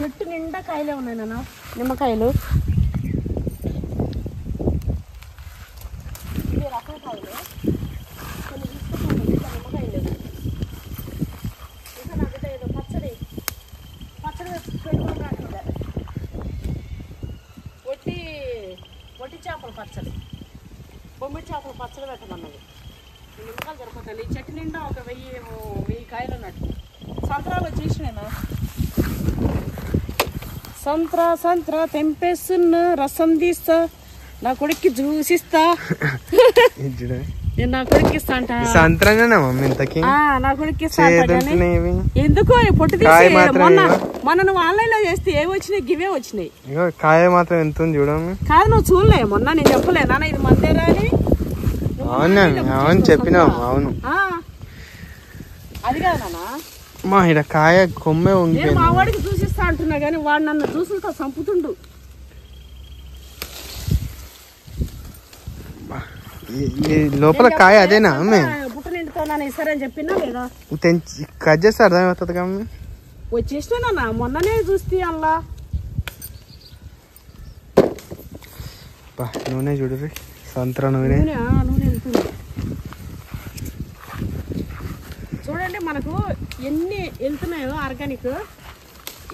చెట్టు నిండా కాయలే ఉన్నాయి నాన్న, నిమ్మకాయలు. ఇది రకం కాయలు. కొన్ని తీసుకుంటాను, నిమ్మకాయలు లేదు. చేపలు పచ్చడి పెట్టమన్నది. నిమ్మకాయలు సరిపోతాయి. ఈ చెట్టు నిండా ఒక 1000 కాయలు ఉన్నట్టు. సంత్రాలు వచ్చేసినాయినా. సంత్రా తెంపేస్తున్న రసం తీస్తా, నా కొడుక్కి జ్యూసిస్తా. నేను నా కొడుక్కి ఇస్తా అంట. సంత్రానేనా మమ్మీ ఇంతకి? నా కొడుక్కి ఇస్తా ఎందుకో పొట్టు తీసి మొన్న నువ్వు ఆన్లైన్ లో చేస్తే ఏవి వచ్చినాయి, గివే వచ్చినాయి. కాయ మాత్రం ఎంత ఉంది చూడమ్మా. కాదు నువ్వు చూడలే మొన్న, నేను చెప్పలే నాన్న ఇది మందేరా అని. అవును చెప్పినావు. అవును అది కాదు నాన్న, మా ఇక్కడ కాయ కొమ్మే ఉంది. మా వాడికి చూసిస్తా అంటున్నా గానీ వాడు నన్ను చూసులతో చంపుతుండు. లోపల కాయ అదేనా బుట్ట నిండుతానని ఇస్తారని చెప్పినా లేదా? కట్ చేస్తే అర్థమవుతుంది కమ్మీ. వచ్చేసినా మొన్ననే చూస్తే అల్లా నూనె చూడు, సంత్రా నూనె. నూనె వెళ్తుంది చూడండి. మనకు ఎన్ని వెళ్తున్నాయో ఆర్గానిక్.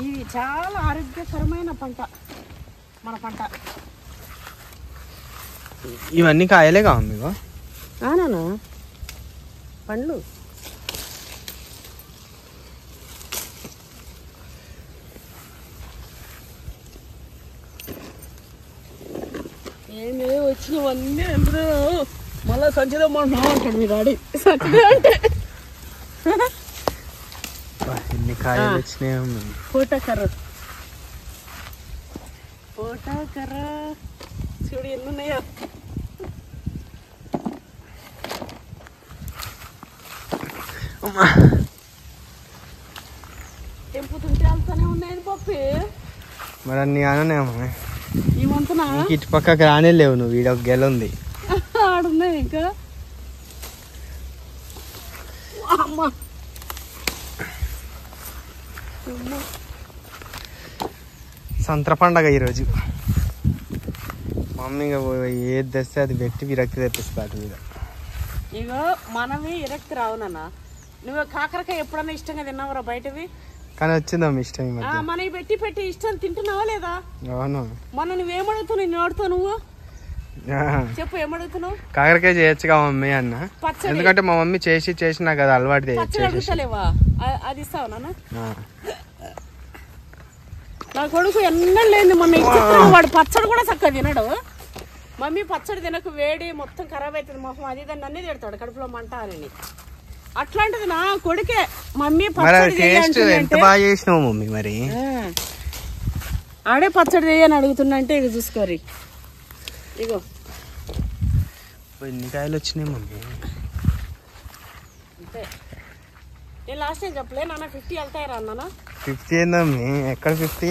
ఇది చాలా ఆరోగ్యకరమైన పంట, మన పంట. ఇవన్నీ కాయలే కావు మీకు? నానా పండ్లు. ఏమి వచ్చినవన్నీ ఎందుకు మళ్ళా సంచిలో మనం అంటాడు మీ డాడీ. సంచిలో అంటే ఎన్ని కాయలు వచ్చినాయో. పోటాకర్ర చూడు ఎన్ని ఉన్నాయో. తెంపుతుంటే వెళ్తానే ఉన్నాయని పప్పి. మరి అన్ని ఆననే ఈ వంతున ఇటు పక్కకి రానే లేవు. నువ్వు వీడొక గెల ఉంది ఆడున్నాయి ఇంకా. అమ్మా సంత్ర పండగ ఈరోజు. మమ్మీ ఏది తెస్తే అది పెట్టి విరక్తి తెప్పిస్తాడు మీద. ఇగో మనవి విరక్తి రావునన్నా. నువ్వు కాకరకాయ ఎప్పుడన్నా ఇష్టంగా తిన్నావురా బయటవి? కానీ వచ్చిందమ్మ ఇష్టం. మనవి పెట్టి ఇష్టం తింటున్నావా లేదా? అవును. మొన్న నువ్వేమడుగుతావు? నేను అడుగుతావు, నువ్వు చెప్పు ఏమడుగుతున్నావు? కాకరకాయ చేయొచ్చుగా మమ్మీ అన్న. ఎందుకంటే మా మమ్మీ చేసి నాకు అది అలవాటు. అడుగుతలేవా? అది ఇస్తావు నాన్న. నా కొడుకు ఎన్న లేదు మొన్న వాడు పచ్చడి కూడా చక్కగా తినడు. మమ్మీ పచ్చడి తినకు, వేడి మొత్తం ఖరాబ్ అవుతుంది మొహం, అది దాన్ని అన్నీ తిడతాడు కడుపులో మంట అని. అట్లాంటిది నా కొడుకే మమ్మీ మమ్మీ మరి ఆడే పచ్చడి చేయని అడుగుతున్నంటే ఇక చూసుకోరి. ఇగో ఎన్ని కాయలు వచ్చినాయి మమ్మీ. అంతే. నేను లాస్ట్ టైం చెప్పలే నాన్న 50 వెళ్తాయరా అన్నా. 50 ఏందమ్మీ? ఎక్కడ 50?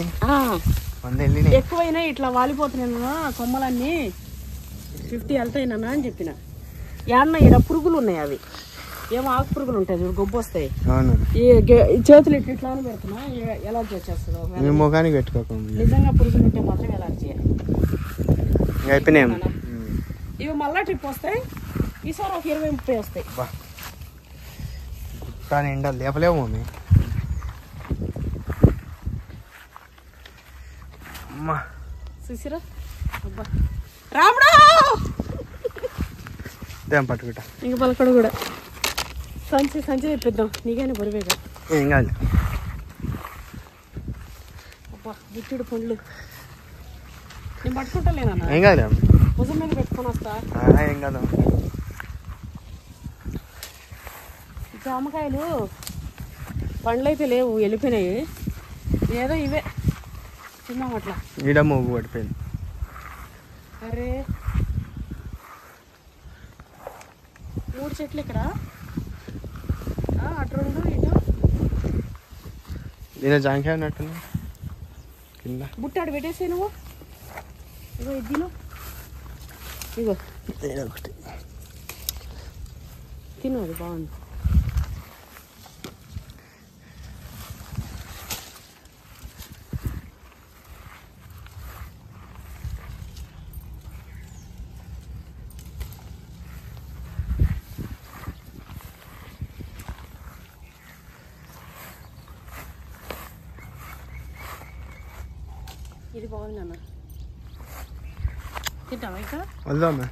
ఎక్కువైనా ఇట్లా వాలిపోతున్నాయి కొమ్మలన్నీ. 50 వెళ్తాయి నాన్న అని చెప్పిన. యాన్న ఇక్కడ పురుగులు ఉన్నాయి, అవి ఏమో ఆకు పురుగులు ఉంటాయి చూడు, గొబ్బు వస్తాయి. ఈ చేతులు ఇట్లా అని పెడుతున్నా, ఎలర్జీ వచ్చేస్తుంది. ముఖానికి పెట్టుకోకుండా నిజంగా పురుగులు ఉంటే మాత్రం ఎలర్జీ. ఇవి మళ్ళా ట్రిప్ వస్తాయి. ఈసారి ఒక 20-30 వస్తాయి. కానీ ఎండ లేపలేవు మమ్మీ. అమ్మా చూసిరా అబ్బా రాముడు పట్టుకుంటా. ఇంక పలకడు కూడా. సంచి తెప్పిద్దాం, నీకైనా బరువేగా. ఏం కాదు. అబ్బా బుచ్చుడు పండ్లు నేను పట్టుకుంటాలేనా? ఏం కాదు, భుజం మీద పెట్టుకొని వస్తా. ఏం కాదు. జామకాయలు పండ్లు అయితే లేవు, వెళ్ళిపోయినాయి. ఏదో ఇవే తిన్నాం అట్లా. ఈడ మూగు పడిపోయింది. అరే 3 చెట్లు ఇక్కడ, అటు 2 ఇటు. దీని జాంకాయ ఉన్నట్టుంది కింద. బుట్టాడు పెట్టేసే నువ్వు. ఇగో ఇది ఇగో ఒకటి తిను, అది బాగుంది. ఇది బాగుంది అన్న, తింటావా? ఇంకా వద్దామా?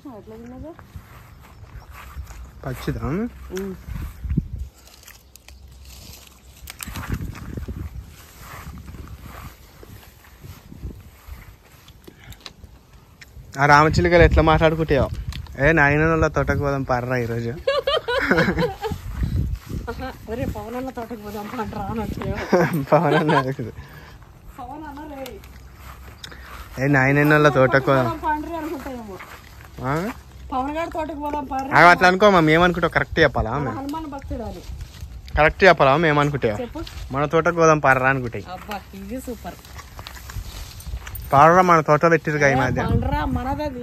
చూసాం ఎట్లా తిన్నదో పచ్చిదా. ఆ రామచిలుకలు ఎట్లా మాట్లాడుకుంటాయో. నాయన వాళ్ళ తోటకు పోదాం పర్రా ఈరోజు. పవన్ అన్న తోటకు పోదాం పంటరా అని పవన్ అన్న నాయన వాళ్ళ తోటకు పోదాం పండ్రి అనుకుంటాయేమో. పవన్ గారి తోటకు పోదాం పండ్రి అట్లా అనుకో. మేమనుకుంటావు కరెక్ట్ చెప్పాలా? హనుమాన్ భక్తుడు అని కరెక్ట్ చెప్పాలా? మేమనుకుంటావు చెప్పు. మన తోటకు పోదాం పర్రా అనుకుంటాయి. అబ్బా ఇది సూపర్. పర్రా మన తోట పెట్టిరు ఈ మధ్య. మనదది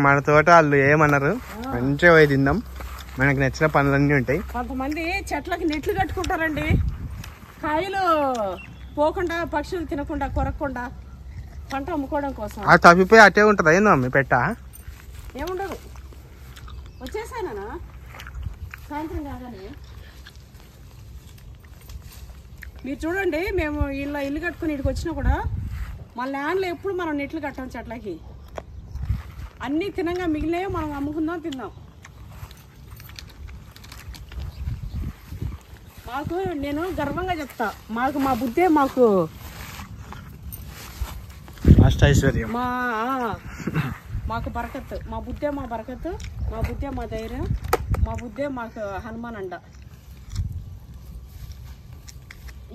మన తోట వాళ్ళు ఏమన్నారు, మంచిగా పోయి తిందాం, మనకు నచ్చిన పనులన్నీ ఉంటాయి. కొంతమంది చెట్లకి నెట్లు కట్టుకుంటారండి, కాయలు పోకుండా పక్షులు తినకుండా కొరకుండా పంట అమ్ముకోవడం కోసం. అది తప్పిపోయి అట్టే ఉంటుందా ఏందో మమ్మీ పెట్ట? ఏముండదు. వచ్చేసానా సాయంత్రం కాగానే. మీరు చూడండి, మేము ఇల్లు కట్టుకుని ఇక్కడికి వచ్చినా కూడా మా ల్యాండ్లో ఎప్పుడు మనం నెట్లు కట్టాం చెట్లకి. అన్నీ తినంగా మిగిలినవి మనం అమ్ముకుందాం, తిందాం. మాకు నేను గర్వంగా చెప్తా, మా బుద్ధే మాకు ఐశ్వర్యం, మాకు బరకత్. మా బుద్ధే మా బరకత్, మా బుద్ధే మా ధైర్యం, మా బుద్ధే మాకు హనుమాన్ అండ.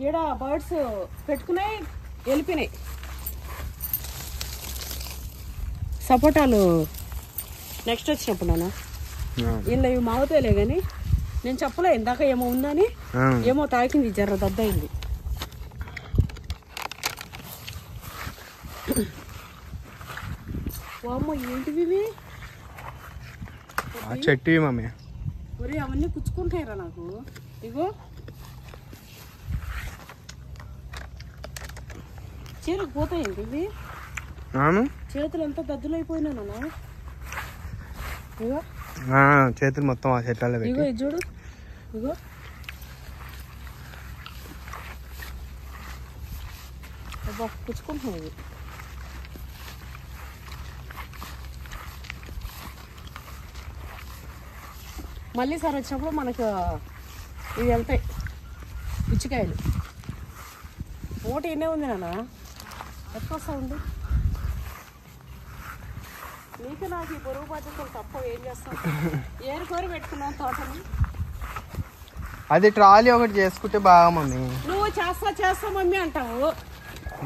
ఈడ బర్డ్స్ పెట్టుకున్నాయి వెళ్ళిపోయినాయి. సపోటాలు నెక్స్ట్ వచ్చినప్పుడు నాన్న వీళ్ళు ఇవి మావుతాయిలే కానీ నేను చెప్పలే ఇందాక ఏమో ఉందని. ఏమో తాకింది, జర్ర దద్దయింది. అమ్మ ఏంటివి చెట్టు మమ్మీ? ఒరే అవన్నీ కుచ్చుకుంటాయిరా నాకు. ఇగో చీరకు పోతాయండి ఇవి. చేతులు అంతా దద్దులు అయిపోయినా నాన్న. ఇగో చేతులు మొత్తం ఆ చెట్లలో ఇగో ఇది చూడు. ఇగో అబ్బా పుచ్చుకుంటున్నాయి ఇవి. మళ్ళీ సార్ వచ్చినప్పుడు మనకు ఇవి వెళ్తాయి పుచ్చికాయలు. ఓటు ఎన్నే ఉంది నాన్న, ఎక్కువ వస్తా ఉంది. నీకు నాకు ఈ బరువు బాధ్యతలు తప్ప ఏం చేస్తాం. ఏరుకోరి పెట్టుకున్నాం తోటని. అది ట్రాలీ ఒకటి చేసుకుంటే బాగా మమ్మీ. నువ్వు చేస్తా మమ్మీ అంటావు.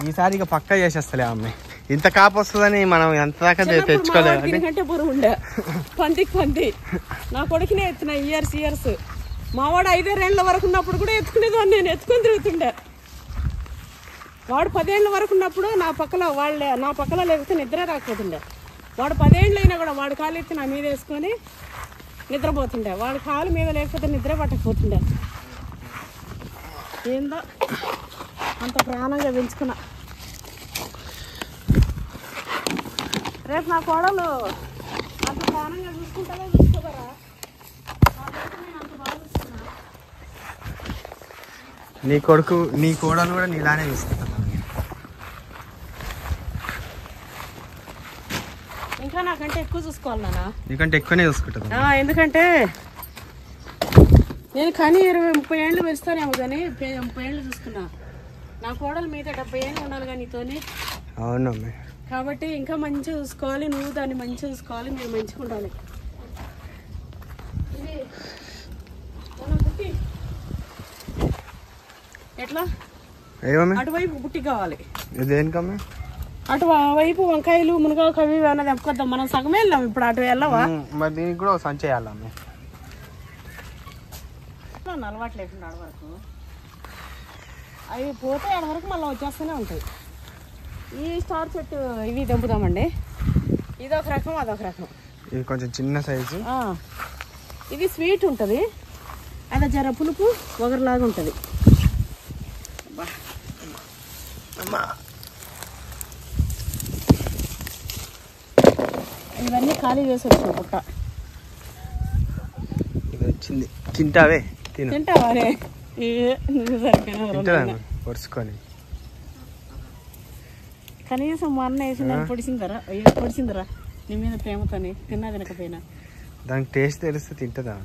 ఈసారి ఇక పక్కా చేసేస్తలే మమ్మీ. ఇంత కాపు వస్తుందని మనం ఎంత దాకా తెచ్చుకోలేదు. దీనికంటే బరువు ఉండే పంది నా కొడుకునే ఎత్తున్నా ఇయర్స్. మావాడు 5 ఏళ్ళ వరకు ఉన్నప్పుడు కూడా ఎత్తుకునేదాన్ని, నేను ఎత్తుకొని తిరుగుతుండే. వాడు 10 ఏళ్ళ వరకు ఉన్నప్పుడు నా పక్కన లేకపోతే నిద్ర రాకపోతుండే. వాడు 10 ఏళ్ళు అయినా కూడా వాడు కాలు ఎత్తి నా మీద వేసుకొని నిద్రపోతుండే. వాడు కాలు మీద లేకపోతే నిద్ర పట్టకపోతుండే. ఏందో అంత ప్రాణంగా పెంచుకున్నా. రేపు నా కోడలు అంత ప్రాణంగా చూసుకుంటారా చూసుకోదరా? అంత బాగా చూసుకున్నా. నీ కోడలు కూడా నీలానే చూసుకుంటా. ఇంకా నాకంటే ఎక్కువ చూసుకోవాలి నాన్న. నీకంటే ఎక్కువనే చూసుకుంటా. ఎందుకంటే నేను కానీ 20-30 ఏళ్ళు పెంచుతానేమో కానీ 30 ఏళ్ళు చూసుకున్నా. నా కోడలు మీద 70 ఏళ్ళు ఉండాలి కానీ నీతోని. అవునమ్మా. కాబట్టి ఇంకా మంచిగా చూసుకోవాలి, నువ్వు దాన్ని మంచిగా చూసుకోవాలి, మీరు మంచిగా ఉండాలి. ఎట్లా అటువైపు బుట్టి కావాలి. దేనికమ్మా? అటువైపు వంకాయలు మునగాకు అవి ఏమన్నా తెంపుకొద్దాం. మనం సగమే వెళ్ళాం ఇప్పుడు, అటు వెళ్ళవా? మరి దీనికి కూడా సంచి చేయాలమ్మా. అలవాటు లేకుండా ఆడ వరకు అవి పోతే ఆడ వరకు మళ్ళీ వచ్చేస్తూనే ఉంటాయి. ఈ స్టార్ చెట్టు ఇవి తెంపుదామండి. ఇదొక రకం, అదొక రకం. ఇది కొంచెం చిన్న సైజు. ఇది స్వీట్ ఉంటుంది, అది జర పులుపు ఒకరిలాగా ఉంటుంది. ఇవన్నీ ఖాళీ చేసి వచ్చిన పుట్ట. ఇది వచ్చింది, తింటావే? తింటావానే? పొడుచుకొని కనీసం మా అన్న వేసిన పొడిచిందరా? నీ మీద ప్రేమతోని తిన్నా తినకపోయినా. దానికి టేస్ట్ తెలిస్తే తింటుందా?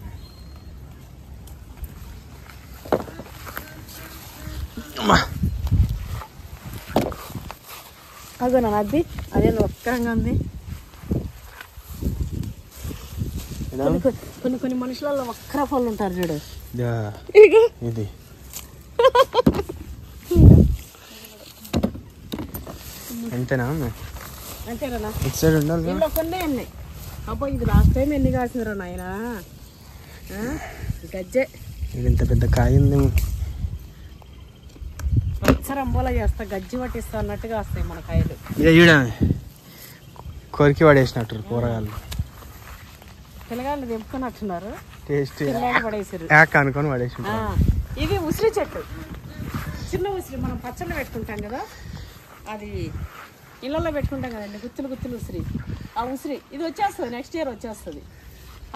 అదో నా అది అదే ఒక్కరంగా ఉంది. కొన్ని మనుషులలో వక్ర పళ్ళు ఉంటారు చూడు. ఇది అంతేనా? అంతేనా? ఇటు సైడ్ ఉండాలి. ఇంట్లో కొన్ని ఉన్నాయి. అబ్బా ఇది లాస్ట్ టైం ఎన్ని కాసిందిరా నాయన. గజ్జె ఇది ఇంత పెద్ద కాయ ఉంది. రంబోలా చేస్తా, గజ్జి పట్టిస్తా అన్నట్టుగా వస్తాయి మన కాయలు. కొరికి పడేసినట్టు కూరగాయలు. పిల్లగాళ్ళు తెంపుకున్నట్టున్నారు. టేస్ట్ పడేసారు అనుకొని పడేసి. ఇది ఉసిరి చెట్టు, చిన్న ఉసిరి. మనం పచ్చళ్ళు పెట్టుకుంటాం కదా, అది ఇళ్ళల్లో పెట్టుకుంటాం కదండి, గుత్తులు గుత్తులు ఉసిరి. ఆ ఉసిరి ఇది వచ్చేస్తుంది, నెక్స్ట్ ఇయర్ వచ్చేస్తుంది.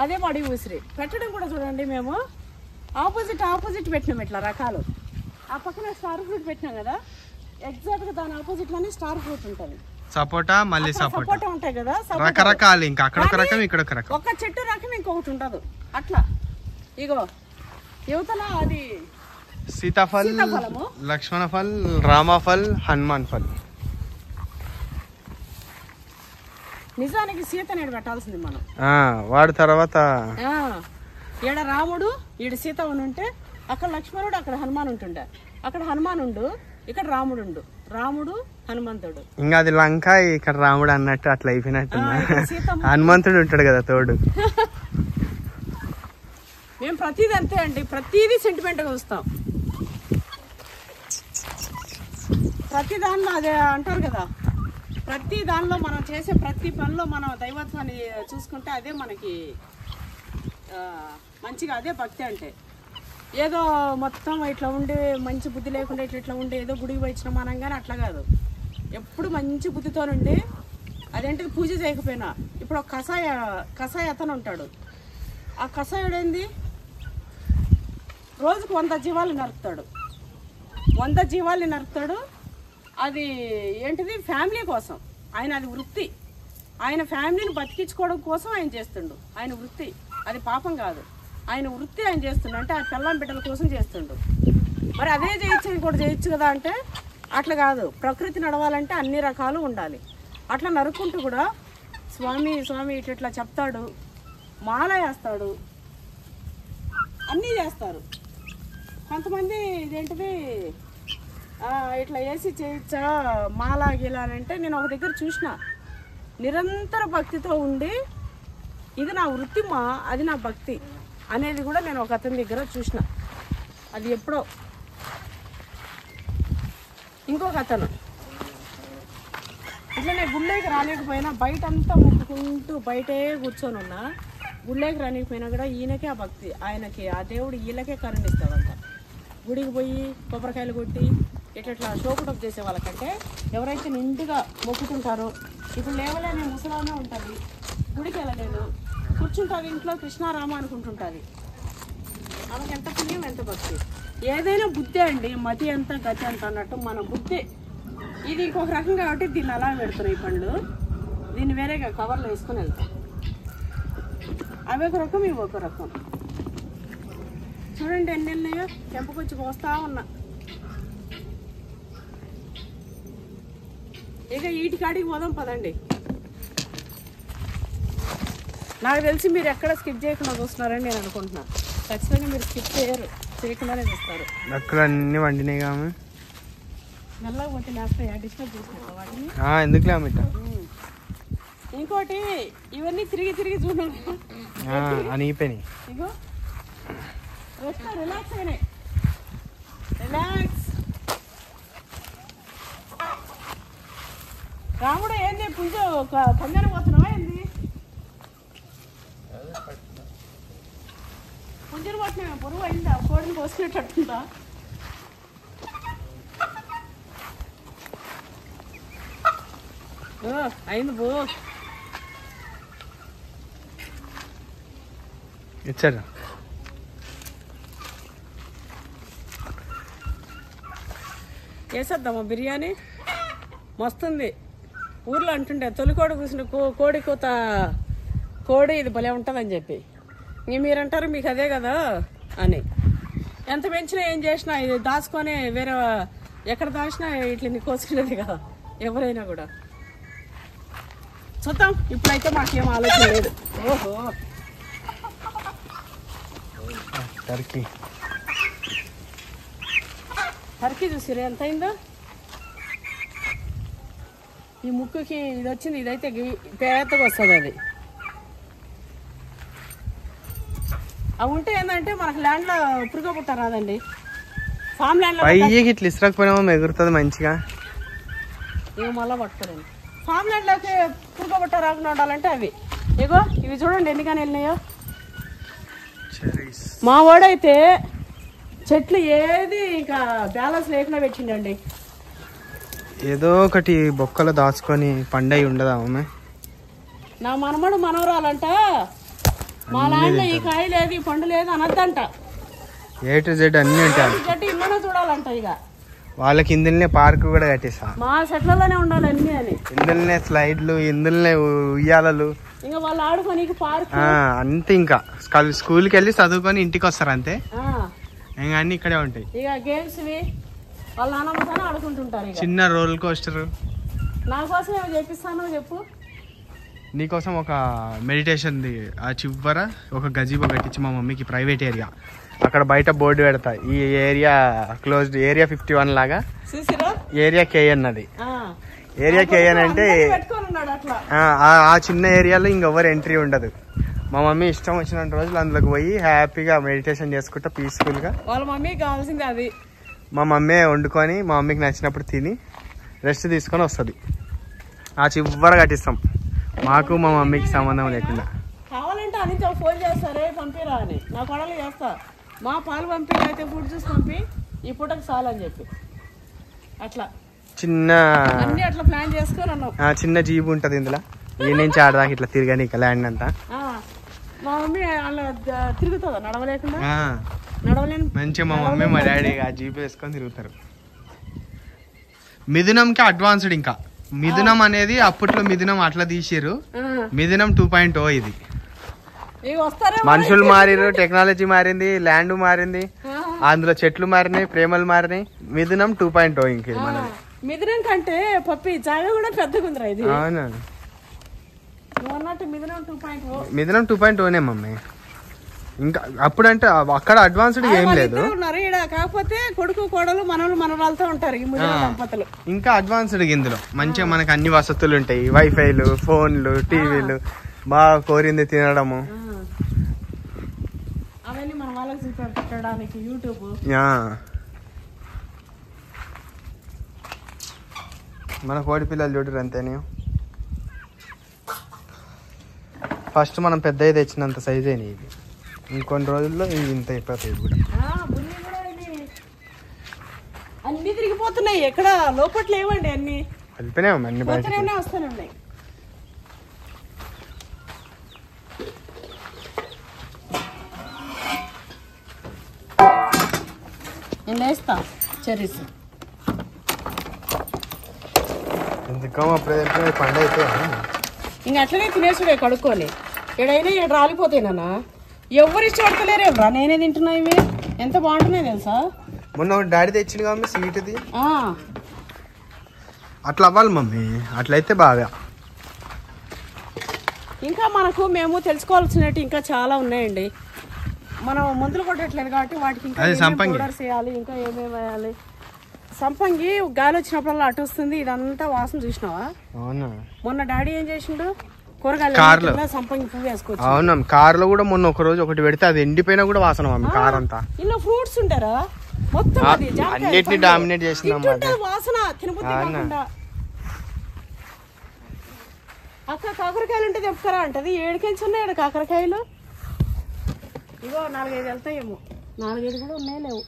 అదే మడి ఉసిరి పెట్టడం కూడా చూడండి. మేము ఆపోజిట్ పెట్టినాం ఇట్లా రకాలు. ఆ పక్కన స్టార్ ఫ్రూట్ పెట్టినాం కదా, ఎగ్జాక్ట్గా దాని ఆపోజిట్లోనే స్టార్ ఫ్రూట్ ఉంటుంది. సపోటా మళ్ళీ సపోటా ఉంటాయి కదా, రకరకాలు. ఇంకా అక్కడ ఒక రకం, ఇక్కడ ఒక రకం. ఒక చెట్టు రకం ఇంకొకటి ఉండదు అట్లా. ఇగో యువతల అది సీతాఫల్, లక్ష్మణ ఫల్, రామఫల్, హనుమాన్ ఫల్. నిజానికి సీత నేడు పెట్టాల్సింది మనం. వాడి తర్వాత ఈడ రాముడు, ఈడ సీత ఉంటే అక్కడ లక్ష్మణుడు, అక్కడ హనుమాన్ ఉంటుండే. అక్కడ హనుమానుండు, ఇక్కడ రాముడు, రాముడు హనుమంతుడు. ఇంకా అది లంక, ఇక్కడ రాముడు అన్నట్టు అట్లా అయిపోయినట్టు. హనుమంతుడు ఉంటాడు కదా తోడు. మేము ప్రతిదీ అంతే అండి, ప్రతిదీ సెంటిమెంట్గా చూస్తాం. ప్రతి దానిలో అదే అంటారు కదా, ప్రతి దానిలో మనం చేసే ప్రతి పనిలో మనం దైవత్వాన్ని చూసుకుంటే అదే మనకి మంచిగా, అదే భక్తి అంటే. ఏదో మొత్తం ఇట్లా ఉండి మంచి బుద్ధి లేకుండా ఇట్లా ఉండి ఏదో గుడికి పోయించిన మనం కానీ అట్లా కాదు. ఎప్పుడు మంచి బుద్ధితో నుండి అదేంటిది పూజ చేయకపోయినా. ఇప్పుడు ఒక కషాయ అతను ఉంటాడు. ఆ కషాయుడు ఏంది, రోజుకు 100 జీవాలు నరుకుతాడు. 100 జీవాల్ని నరుకుతాడు. అది ఏంటిది, ఫ్యామిలీ కోసం. ఆయన అది వృత్తి. ఆయన ఫ్యామిలీని బతికించుకోవడం కోసం ఆయన చేస్తుండు. ఆయన వృత్తి, అది పాపం కాదు. ఆయన వృత్తి ఆయన చేస్తుండు అంటే ఆ పిల్లం బిడ్డల కోసం చేస్తుండు. మరి అదే చేయొచ్చు, ఇంకోటి చేయొచ్చు కదా అంటే అట్లా కాదు. ప్రకృతి నడవాలంటే అన్ని రకాలు ఉండాలి. అట్లా నరుక్కుంటూ కూడా స్వామి స్వామి ఇట్లా చెప్తాడు, మాల వేస్తాడు, అన్నీ చేస్తారు. కొంతమంది ఇదేంటిది ఇట్లా వేసి చేయొచ్చా మాల గీలా అంటే, నేను ఒక దగ్గర చూసిన, నిరంతర భక్తితో ఉండి ఇది నా వృత్తి మా, అది నా భక్తి అనేది కూడా నేను ఒక అతని దగ్గర చూసిన. అది ఎప్పుడో. ఇంకొక అతను ఇట్లనే గుళ్ళేకి రాలేకపోయినా బయట అంతా మొక్కుకుంటూ బయటే కూర్చొని ఉన్నా, గుళ్ళేకి రాలేకపోయినా కూడా ఈయనకే ఆ భక్తి, ఆయనకి ఆ దేవుడు వీళ్ళకే కరుణిస్తాడంట. గుడికి పోయి కొబ్బరికాయలు కొట్టి ఇట్లా షోకుటప్ చేసే వాళ్ళకంటే ఎవరైతే నిండుగా మొక్కుతుంటారో, ఇప్పుడు లేవలేని ముసలానే ఉంటుంది, గుడికి వెళ్ళలేదు, కూర్చుంటుంది ఇంట్లో, కృష్ణారామ అనుకుంటుంటుంది. ఆమెకి ఎంత పుణ్యం, ఎంత భక్తి. ఏదైనా బుద్ధి అండి, మతి ఎంత గతి ఎంత అన్నట్టు మన బుద్ధి. ఇది ఇంకొక రకం కాబట్టి దీన్ని అలా పెడుతున్నాయి ఈ పండ్లు. దీన్ని వేరేగా కవర్లో వేసుకొని వెళ్తాం. అవి ఒక రకం, ఇవి ఒక రకం. చూడండి ఎన్ని ఉన్నాయో, తెంపకొచ్చి పోస్తా ఉన్నా. ఇక ఈటికాడికి పోదాం పదండి. నాకు తెలిసి మీరు ఎక్కడ స్కిప్ చేయకుండా చూస్తున్నారని నేను అనుకుంటున్నాను. ఖచ్చితంగా మీరు స్కిప్ చేయకుండానే చూస్తారు. అక్కడ అన్ని వండినాయి కాము, మెల్లగా పోతే నేస్తాయా, డిస్టర్బ్ చేసినట్టు వాటిని. ఎందుకులే అమ్మిట. ఇంకోటి ఇవన్నీ తిరిగి తిరిగి చూడండి అనిగిపోయినాయి. ఇగో రిలాక్స్ అయినాయి, రిలాక్స్. రాముడు ఏంది పుంజ పంజాన పోతున్నావా ఏంది? పుంజను పోతున్నావా? పొరుగు అయిందా? కోడిని కోసుకునేటట్టుందా? అయింది బో. ఇచ్చారు. వేసేద్దామా బిర్యానీ? మస్తుంది. ఊర్లో అంటుండే తొలికోడి కూసిన కోడి కూత కోడి ఇది భలే ఉంటుందని చెప్పి ఇంక మీరంటారు మీకు అదే కదా అని. ఎంత పెంచినా ఏం చేసినా ఇది దాచుకొని వేరే ఎక్కడ దాచినా ఇట్లా కోసుకునేది కదా ఎవరైనా కూడా. చూద్దాం, ఇప్పుడైతే మాకేం ఆలోచన లేదు. ఓహో టర్కీ చూసిరా ఎంత అయిందో. ఈ ముక్కుకి ఇది వచ్చింది, ఇదైతే పేదగా వస్తుంది. అది అవి ఉంటే ఏంటంటే మనకు ల్యాండ్లో పురుగు పుట్ట రాదండి. ఫామ్ ల్యాండ్లో ఇట్లా ఇసుకపోయినా ఎగురుతుంది మంచిగా. ఇవి మళ్ళీ పట్టుకోరండి. ఫామ్ ల్యాండ్లోకి పురుగు పుట్ట రాకుండా ఉండాలంటే అవి ఇగో ఇవి చూడండి ఎన్నికని వెళ్ళినాయో. మా వాడైతే చెట్లు ఏది ఇంకా బ్యాలెన్స్ లేకుండా పెట్టిండండి. ఏదో ఒకటి బొక్కలు దాచుకొని పండై ఉండదా అమ్మ? నా మనమడు మనవరాలంట మా ల్యాండ్లో ఈ కాయ లేదు ఈ పండు లేదు అనద్దంట. A to Z అన్ని ఉంటాయి. ఇళ్ళనే చూడాలంట. ఇక వాళ్ళకి ఇందులోనే పార్క్ కూడా కట్టేసా. మా చెట్లలోనే ఉండాలి అన్ని అని. ఇందులోనే స్లైడ్లు, ఇందులోనే ఉయ్యాలలు, ఇంకా వాళ్ళు ఆడుకోనికి పార్క్ అంతే. ఇంకా స్కూల్కి వెళ్ళి చదువుకొని ఇంటికి వస్తారు అంతే. ఇంకా అన్ని ఇక్కడే ఉంటాయి. ఇక గేమ్స్ వాళ్ళ నాన్నమ్మతో ఆడుకుంటుంటారు. చిన్న రోలర్ కోస్టర్. నా కోసం ఏమో చేపిస్తాను చెప్పు. నీకోసం ఒక మెడిటేషన్ ఆ చివర ఒక గజీబో కట్టించి మా మమ్మీకి ప్రైవేట్ ఏరియా అక్కడ బయట బోర్డు పెడతా. ఈ ఏరియా క్లోజ్డ్, ఏరియా 51 లాగా ఏరియా KN అది. ఏరియా KN అంటే ఆ చిన్న ఏరియాలో ఇంకెవరు ఎంట్రీ ఉండదు. మా మమ్మీ ఇష్టం వచ్చిన రోజులు అందులోకి పోయి హ్యాపీగా మెడిటేషన్ చేసుకుంటా పీస్ఫుల్గా. వాళ్ళ మమ్మీకి కావాల్సింది అది. మా మమ్మీ వండుకొని మా మమ్మీకి నచ్చినప్పుడు తిని రెస్ట్ తీసుకొని వస్తుంది. ఆ చివర కట్టిస్తాం. మాకు మా మమ్మీకి సంబంధం లేకుండా. కావాలంటే అని ఫోన్ చేస్తారే పంపిరా అని నా కొడలు చేస్తా. మా పాలు పంపి అయితే ఫుడ్ చూసి పంపి ఈ పూటకి చాలని చెప్పి అట్లా చిన్న అన్ని అట్లా ప్లాన్ చేసుకొని అన్నాం. చిన్న జీబు ఉంటది ఇందులో, ఈ నుంచి ఆడదాకా ఇట్లా తిరగని ల్యాండ్ అంతా. మా మమ్మీ అలా తిరుగుతుందా నడవలేకుండా? నడవలేను మంచిగా మా మమ్మీ మా డాడీ ఆ జీబు వేసుకొని తిరుగుతారు. మిథునంకి అడ్వాన్స్డ్. ఇంకా మిథునం అనేది అప్పట్లో మిథునం అట్లా తీసిరు. మిథునం 2.0 ఇది. మనుషులు మారిరు, టెక్నాలజీ మారింది, ల్యాండ్ మారింది, అందులో చెట్లు మారినాయి, ప్రేమలు మారినాయి. మిథునం 2.0 ఇంక మనది. మిథునం కంటే పప్పి జాగా కూడా పెద్దగా ఉందిరా ఇది. అవునా? మిథునం 2.0నే మమ్మీ. ఇంకా అప్పుడంటే అక్కడ అడ్వాన్స్డ్ ఏం లేదు. కాకపోతే కొడుకు కోడలు మనలు మనరాలతో ఉంటారు దంపతులు. ఇంకా అడ్వాన్స్డ్ ఇందులో మంచిగా మనకు అన్ని వసతులు ఉంటాయి. వైఫైలు, ఫోన్లు, టీవీలు, బాగా కోరింది తినడము, అవన్నీ మన వాళ్ళకి చూపెట్టడానికి యూట్యూబ్. మన కోడి పిల్లలు చూడరు అంతేనే. ఫస్ట్ మనం పెద్దవి తెచ్చినంత సైజ్ అయినాయి ఇది. ఇంకొన్ని రోజుల్లో ఇవి ఇంత అయిపోతాయి కూడా. అన్ని తిరిగిపోతున్నాయి, ఎక్కడ లోపట్లు లేవండి. అన్ని వెళ్ళిపోయినాయి, అన్ని బయట వస్తూనే ఉన్నాయి. నేను వేస్తా చెర్రీస్. ఎందుకమ్మా అప్పుడే పండు అయితే ఇంక అట్లనే తినేసుడే కడుక్కొని. ఎడైనా ఇక్కడ రాలిపోతాయి నాన్న. ఎవరు ఇష్టపడతలేరేవ్రా, నేనే తింటున్నా. ఇవి ఎంత బాగుంటున్నాయి తెలుసా. మొన్న డాడీ తెచ్చింది మమ్మీ స్వీట్ది. అట్లా అవ్వాలి మమ్మీ, అట్లయితే బాగా. ఇంకా మనకు మేము తెలుసుకోవాల్సినట్టు ఇంకా చాలా ఉన్నాయండి. మనం మందులు కొట్టట్లేదు కాబట్టి వాటికి ఇంకా పౌడర్స్ వేయాలి, ఇంకా ఏమేమి వేయాలి. సంపంగి గాలి వచ్చినప్పుడల్లా అటు వస్తుంది. ఇదంతా వాసన చూసినావా? మొన్న డాడీ ఏం చేసిండు, కూరగాయలు సంపంగి పువ్వు వేసుకోవచ్చు. అవునా? కార్ లో కూడా మొన్న ఒక రోజు ఒకటి పెడితే అది ఎండిపోయినా కూడా వాసన మమ్మీ. కార్ అంతా ఇలా ఫ్రూట్స్ ఉంటారా మొత్తం, అన్నిటిని డామినేట్ చేసినాం వాసన. తినబుద్ధి కాకుండా అక్క కాకరకాయలు ఉంటే చెప్పుకరా అంటది. 7 కేజీలు ఉన్నాయి కాకరకాయలు. ఇగో 4-5 వెళ్తాయేమో. 4-5 కూడా ఉన్నాయి. లేవు,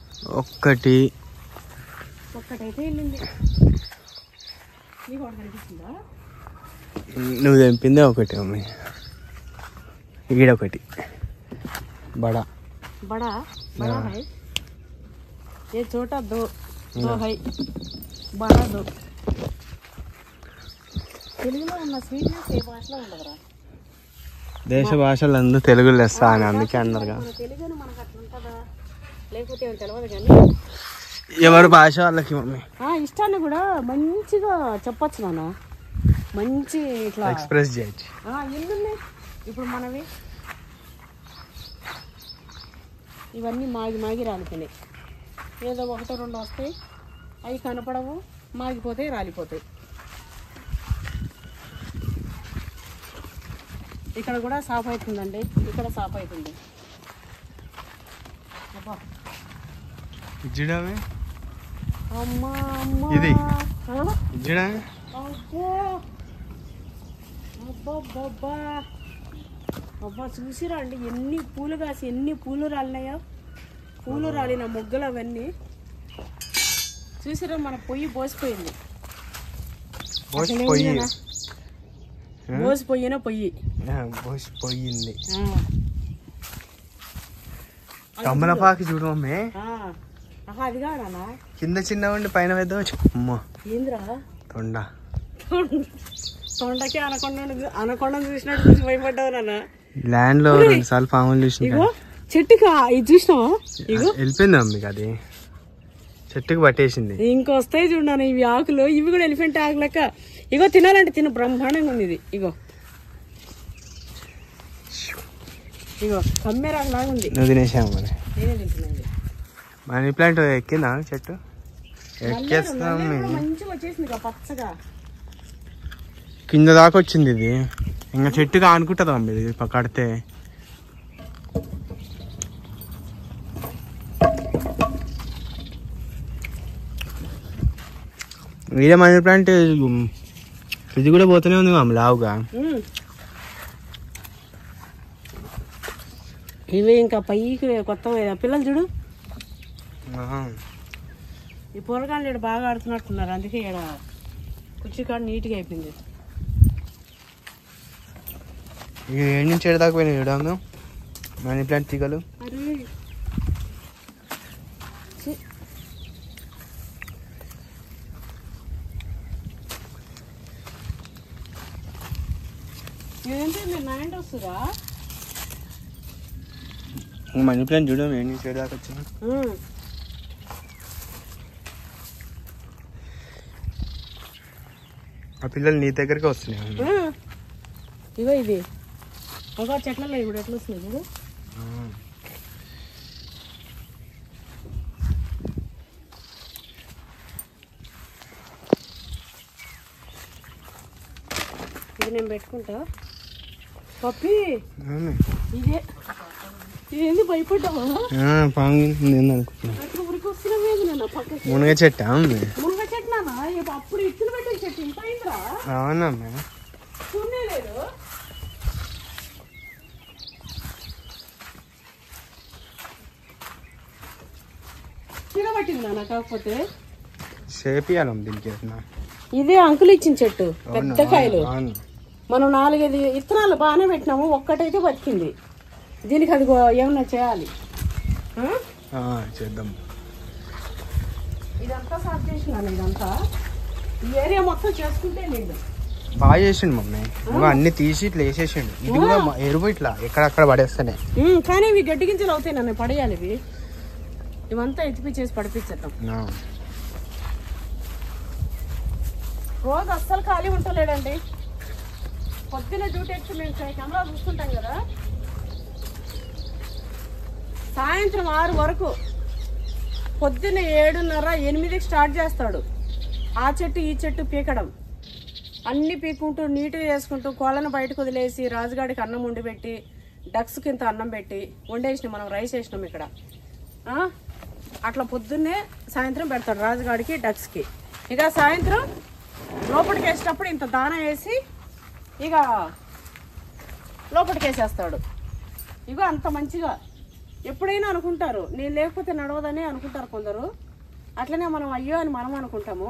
ఒక్కటైతే వెళ్ళింది. నీకు ఒకటి కనిపిస్తుందా? నువ్వు తెంపిందే ఒకటి మమ్మీ. ఈడొకటి బడా బడా బడా హై. ఏ చోట దో హై, బడా దో. తెలుగులో ఉన్న స్వీట్నెస్ ఏ భాషలో ఉండదురా. దేశ భాషలు అందరూ తెలుగు లెస్స అని అందుకే అన్నారుగా. మన తెలుగుని మనకు అట్లా ఉంటుందా లేకపోతే ఏమో తెలియదు కానీ ఎవరి భాష వాళ్ళకి మమ్మీ ఇష్టాన్ని కూడా మంచిగా చెప్పచ్చు నాన్న. మంచి ఇట్లా ఎక్స్ప్రెస్ చేయొచ్చు. ఎన్నున్నాయి ఇప్పుడు మనవి ఇవన్నీ మాగి రాలిపోయినాయి. ఏదో ఒకటో రెండు వస్తాయి, అవి కనపడవు, మాగిపోతాయి, రాలిపోతాయి. ఇక్కడ కూడా సాఫ్ అవుతుందండి, ఇక్కడ సాఫ్ అవుతుంది. అబ్బా ఇజ్జుడామే అమ్మా అమ్మా ఇది ఇజ్జుడామే. అబ్బో అబ్బా అబ్బా చూసిరా అండి ఎన్ని పూలు కాసి ఎన్ని పూలు రాలినాయో. పూలు రాలిన మొగ్గలు అవన్నీ చూసిరా. మన పొయ్యి బోసిపోయింది. బోసిపోయిన పొయ్యి బోసిపోయింది. కమలపాకు చూడు మమ్మీ. అది కాడా కింద చిన్న ఉండి పైన పెద్ద అమ్మో ఏంద్రా తొండకి అనకొండను చూసినట్టు చూసి భయపడ్డావు నాన్న. ల్యాండ్ లో 2 సార్లు పాములు చూసిన. ఇగో చెట్టుకి ఇది చూసినావా? ఇగో వెళ్ళిపోయింది మమ్మీకి, అది చెట్టుకు పట్టేసింది. ఇంకొస్తాయి చూడాను ఇవి ఆకులు. ఇవి కూడా ఎలిఫెంట్ ఆకు లెక్క. ఇగో తినాలంటే తిను, బ్రహ్మాండంగా ఉంది ఇది. ఇగో ఇగో కమ్మేరాకు లాగా ఉంది. నువ్వు తినేసాము మరి. నేనే తింటున్నాను. మనీ ప్లాంట్ ఎక్కిందా చెట్టు? ఎక్కేస్తాం. మంచిగా వచ్చేసింది పచ్చగా. కింద దాకా వచ్చింది ఇది. ఇంకా చెట్టుగా అనుకుంటుందా మమ్మీ ఇది కడితే? ఇదే మనీ ప్లాంట్. ఇది కూడా పోతూనే ఉంది మమ్మీ లావుగా. ఇవి ఇంకా పైకి కొత్త పిల్లలు చూడు. ఈ పూరగాళ్ళు ఇక్కడ బాగా ఆడుతున్నట్టున్నారు, అందుకే ఇక్కడ కుర్చీకాడ నీట్గా అయిపోయింది. ఇక 7 నుంచి 7 దాకా పోయినాయి చూడము మనీ ప్లాంట్ తీగలు. వస్తుందా మనీ ప్లాంట్ చూడము 7 నుంచి 7 దాకా వచ్చింది. ఆ పిల్లలు నీ దగ్గరికి వస్తున్నాయి. ఇగో ఇది ఒక చెట్లలో ఇప్పుడు ఎట్లా వస్తుంది చూడు. ఇది నేను పెట్టుకుంటా పప్పి. ఇదే ఇదేంది భయపడ్డావా? మునగ చెట్టు. మునగ చెట్టు నాన్న, అప్పుడు ఇచ్చులు పెట్టిన చెట్టు ఇంత అయిందిరా. అవునమ్మా చూడలేదు. చిరబట్టిందా కాకపోతే చేపియాలి దీనికి. ఇదే అంకులు ఇచ్చిన చెట్టు, పెద్ద కాయలు. మనం 4-5 విత్తనాలు బాగానే పెట్టినాము, ఒక్కటైతే బతికింది. దీనికి అది ఏమన్నా చేయాలి, చేద్దాం. ఇదంతా సాఫ్ చేసినాను. ఇదంతా ఈ ఏరియా మొత్తం చేసుకుంటే లేదు. బాగా చేసిండు మమ్మీ. అన్ని తీసి ఇట్లా వేసేసిండు. ఇది కూడా ఎరువు ఇట్లా ఎక్కడక్కడ పడేస్తానే. కానీ ఇవి గడ్డి గింజలు అవుతాయి నన్ను, పడేయాలి. ఇవంతా ఎత్తిపిచ్చేసి పడిపించేద్దాం. రోజు అస్సలు ఖాళీ ఉంటలేడండి. పొద్దున్న డ్యూటీ ఎక్కి మేము కెమెరా చూస్తుంటాం కదా, సాయంత్రం 6 వరకు, పొద్దున్న 7:30-8కి స్టార్ట్ చేస్తాడు. ఆ చెట్టు ఈ చెట్టు పీకడం, అన్ని పీక్కుంటూ నీట్గా చేసుకుంటూ కోళ్ళను బయటకు వదిలేసి రాజుగాడికి అన్నం వండి పెట్టి, డక్స్కి ఇంత అన్నం పెట్టి వండేసినాం. మనం రైస్ వేసినాం ఇక్కడ. అట్లా పొద్దున్నే సాయంత్రం పెడతాడు రాజుగాడికి డక్స్కి. ఇక సాయంత్రం లోపలికి వేసేటప్పుడు ఇంత దాన వేసి ఇక లోపలికి వేసేస్తాడు. ఇగో అంత మంచిగా. ఎప్పుడైనా అనుకుంటారు నేను లేకపోతే నడవదని అనుకుంటారు కొందరు. అట్లనే మనం అయ్యో అని మనం అనుకుంటాము,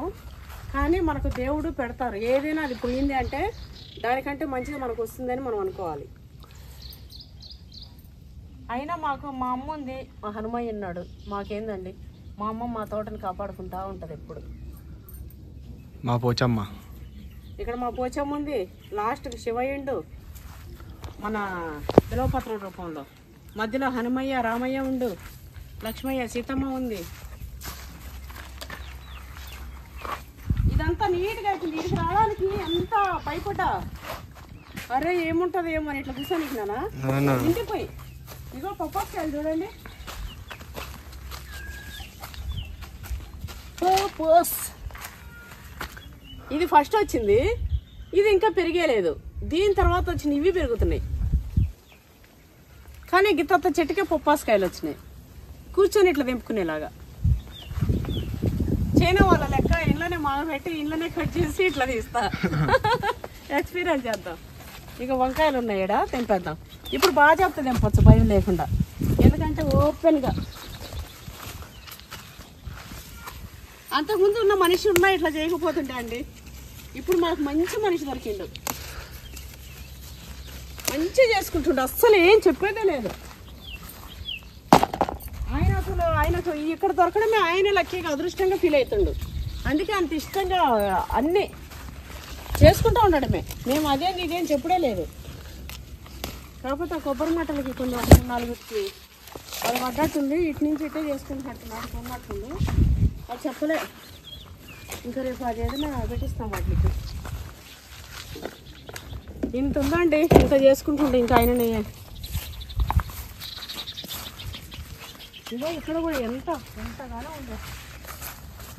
కానీ మనకు దేవుడు పెడతారు. ఏదైనా అది పోయింది అంటే దానికంటే మంచిగా మనకు వస్తుందని మనం అనుకోవాలి. అయినా మాకు మా అమ్మ ఉంది, మా హనుమయ్య ఉన్నాడు. మాకేందండి, మా అమ్మ మా తోటని కాపాడుకుంటా ఉంటుంది ఎప్పుడు. మా పోచమ్మ ఇక్కడ మా పోచమ్మ ఉంది, లాస్ట్కి శివయ్యుండు మన బిలవపత్రం రూపంలో, మధ్యలో హనుమయ్య రామయ్య ఉండు, లక్ష్మయ్య సీతమ్మ ఉంది. ఇదంతా నీట్గా అయిపోయింది. నీటికి రావడానికి ఎంత పైపట, అరే ఏముంటుంది ఏమో అని ఇట్లా కూర్చొనికి నానా ఇంటిపోయి. ఇగో పప్పాకాయలు చూడండి, ఇది ఫస్ట్ వచ్చింది, ఇది ఇంకా పెరిగేలేదు. దీని తర్వాత వచ్చిన ఇవి పెరుగుతున్నాయి. కానీ గిత్త చెట్టుకే పప్పాసకాయలు వచ్చినాయి, కూర్చొని ఇట్లా తెంపుకునేలాగా. చైనా వాళ్ళ లెక్క ఇంట్లోనే మాగబెట్టి ఇంట్లోనే కట్ చేసి ఇట్లా తీస్తా. ఎక్స్పీరియన్స్ చేద్దాం. ఇక వంకాయలు ఉన్నాయి, ఈడ తెంపేద్దాం. ఇప్పుడు బాగా చెప్తా తెంపచ్చు భయం లేకుండా, ఎందుకంటే ఓపెన్గా. అంతకుముందు ఉన్న మనిషి ఉన్నా ఇట్లా చేయకపోతుంటా అండి. ఇప్పుడు మాకు మంచి మనిషి దొరికిండు, మంచిగా చేసుకుంటుండే, అస్సలు ఏం చెప్పేదే లేదు. ఆయనకు ఇక్కడ దొరకడమే ఆయన లక్కీగా అదృష్టంగా ఫీల్ అవుతుండు. అందుకే అంత ఇష్టంగా అన్నీ చేసుకుంటూ ఉండడమే. మేము అదేం ఇదేం చెప్పడే లేదు. కాకపోతే ఆ కొబ్బరి మట్టలకి కొన్ని 3-4కి అది పడ్డట్టుంది, ఇటు నుంచి ఇటే చేసుకుంటున్నట్టున్నాడు, కొన్నట్టుంది. అది చెప్పలే. ఇంకా రేపు అది ఏదైనా పెట్టిస్తాం వాటికి. ఇంత ఉందండి, ఇంత చేసుకుంటుండే ఇంకా ఆయనని. ఇదో ఇక్కడ కూడా ఎంతగానో ఉంది,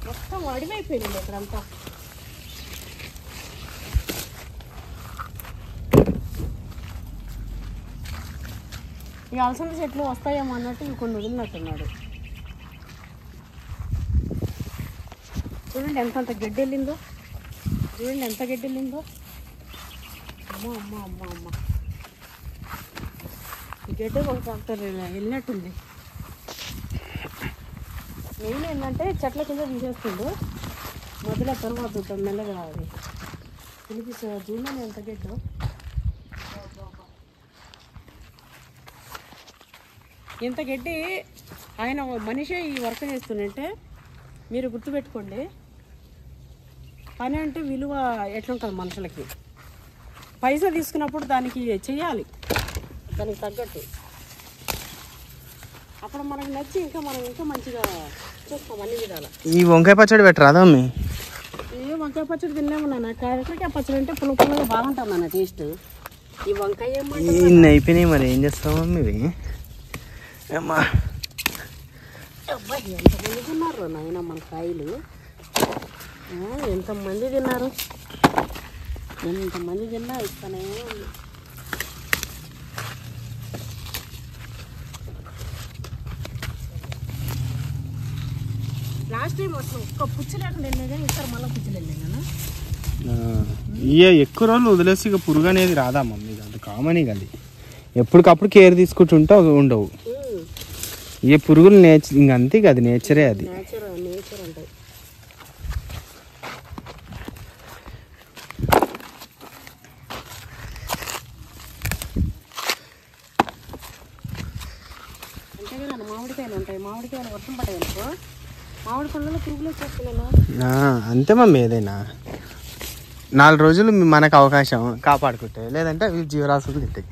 మొత్తం అడివైపోయింది ఇక్కడంతా. ఈ అలసంద చెట్లు వస్తాయేమో అన్నట్టు ఇవి కొన్ని వదిలినట్టున్నాడు. చూడండి ఎంత గడ్డి వెళ్ళిందో, చూడండి ఎంత గడ్డి వెళ్ళిందో. అమ్మ అమ్మ అమ్మ అమ్మ, ఈ గడ్డి ఒక ట్రాక్టర్ వెళ్ళినట్టుంది. మెయిన్ ఏంటంటే చెట్ల కింద తీసేస్తుండు, మొదల తర్వాత చూద్దాం మెల్లగా. అది పిలిపి చూడండి ఎంత గడ్డో. ఇంత గడ్డి ఆయన మనిషే ఈ వర్క్ చేస్తుందంటే మీరు గుర్తుపెట్టుకోండి. పని అంటే విలువ ఎట్లుంటుంది మనుషులకి. పైసా తీసుకున్నప్పుడు దానికి చెయ్యాలి, దానికి తగ్గట్టు. అప్పుడు మనకు నచ్చి మనం ఇంకా మంచిగా చూస్తాం అన్ని విధాలు. ఈ వంకాయ పచ్చడి పెట్టరాదా అమ్మి? ఏ వంకాయ పచ్చడి తిన్నాము నాన్న. కాకరకాయ పచ్చడి అంటే పుల్లగా బాగుంటుంది నాన్న టేస్ట్. ఈ వంకాయ ఇన్ని అయిపోయినాయి, మరి ఏం చేస్తాం మమ్మీ ఇవి? అమ్మా అబ్బాయి ఎంతమంది తిన్నారు నాయన మన కాయలు, ఎంతమంది తిన్నారు, ఎంతమంది తిన్నా ఇస్తానే ఉంది. లాస్ట్ టైం అసలు ఒక్క పుచ్చు లేకుండా వెళ్ళినా కానీ ఇస్తారు, మళ్ళీ పుచ్చులు వెళ్ళాను. ఇక ఎక్కువ రోజులు వదిలేసి ఇక పురుగు అనేది రాదా మమ్మీ? అది కామన్. ఇక అది ఎప్పటికప్పుడు కేర్ తీసుకుంటుంటే ఉండవు. ఏ పురుగులు నేచర్ ఇంక అంతే, అది నేచరే. అది నేచర్ అంటే అంతే కదా. మామిడికాయలు ఉంటాయి, మామిడికాయలు వర్షం పడ్డాయి అనుకో, మామిడి పళ్ళలో పురుగులు వచ్చేస్తున్నాను. అంతే మమ్మీ. ఏదైనా 4 రోజులు మనకు అవకాశం కాపాడుకుంటే, లేదంటే అవి జీవరాశులు తింటాయి.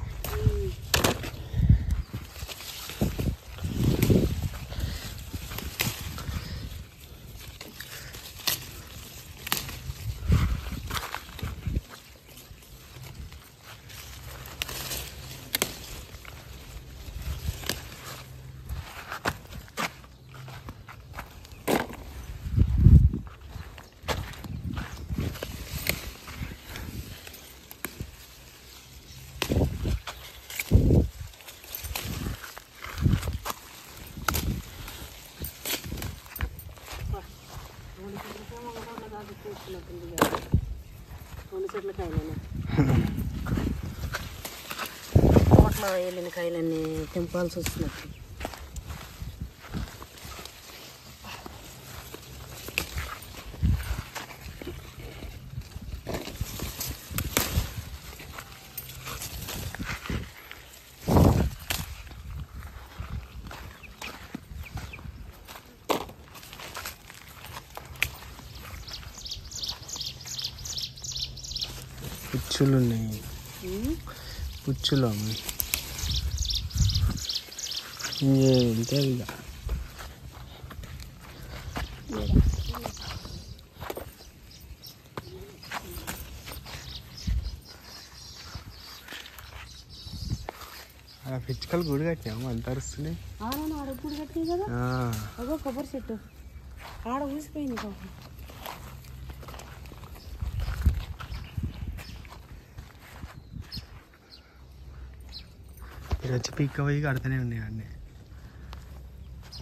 తోటలో వెళ్ళిన కాయలన్నీ తెంపాల్సి వస్తున్నట్టు. పుచ్చులు ఉన్నాయి, పుచ్చులు అమ్మి ఇంతే ఇక. పిచ్చుకలు గుడి కట్టినాము అంత అరుస్తుంది. ఆడ గుడి కట్టినాయి కదా, అదో కొబ్బరి చెట్టు ఆడ ఊసిపోయింది పాపం. మీరు వచ్చి పీక్క పోయి కడుతూనే ఉన్నాయి అన్నీ.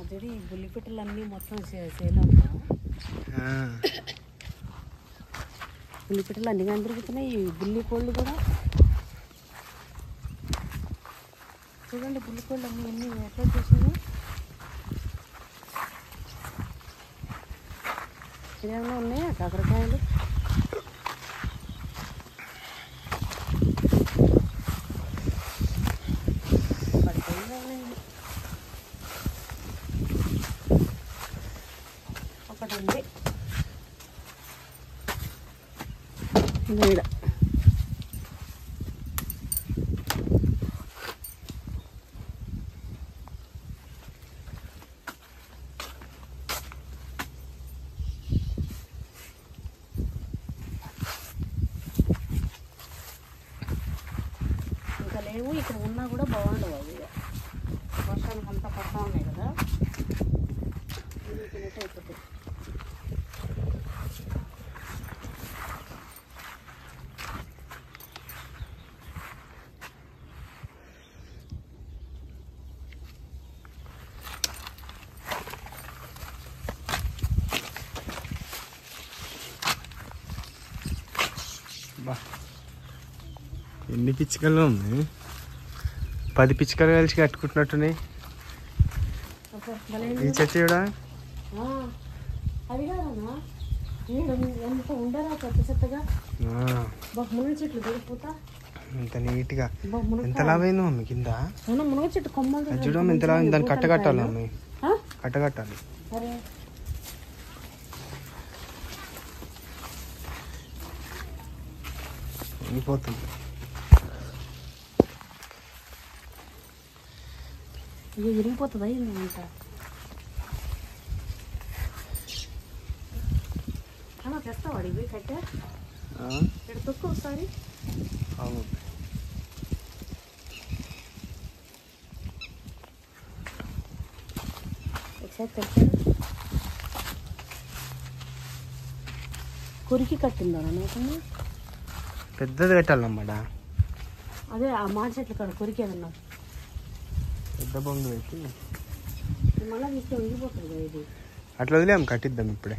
అదే బుల్లి పిట్టలు అన్నీ మొత్తం సేల్ అంతా, బుల్లి పిట్టలు అన్ని కనిపిస్తున్నాయి. బుల్లి కోళ్ళు కూడా చూడండి, బుల్లి కోళ్ళు అన్నీ ఎన్ని ఎట్లా చేసినాయి. ఏమైనా ఉన్నాయా కాకరకాయలు? ఒకటి ఉంది నీడ. ఇంకా లేవు, ఇక్కడ ఉన్నా కూడా బాగుండవు అవి. వర్షానికి అంతా పడతా ఉన్నాయి కదా, అయిపోతాయి. ఎన్ని పిచ్చుకలు ఉన్నాయి, 10 పిచ్చుకలు కలిసి కట్టుకుంటున్నట్టున్నాయి. ఈ చెట్టు కూడా అది కాదన్నా, ఎంత ఉండరా చెత్త చెత్తగా మునగ చెట్లు దొరికిపోతా ఇంత నీట్గా. ఎంత లాభైంది మమ్మీ కింద మునగ చెట్టు కొమ్మలు చూడమని ఎంత లాభైంది. దాన్ని కట్టగట్టాలి మమ్మీ, కట్టగట్టాలి. అరే వెళ్ళిపోతుంది. ఇది విరిగిపోతుందా అంత? అలా తెస్తావాడు ఇవి కట్టే ఇక్కడ తొక్కు ఒకసారి. అవును, ఒకసారి తెచ్చాడు. కొరికి కట్టిందా నాకు? పెద్దది కట్టాలన్నమాట. అదే ఆ మాడి చెట్లు కాడ కొరికేదన్నా పెద్ద బొంగు పెట్టి మళ్ళీ తీస్తే ఉండిపోతుంది కదా ఇది. అట్లా వదిలేం, కట్టిద్దాం ఇప్పుడే.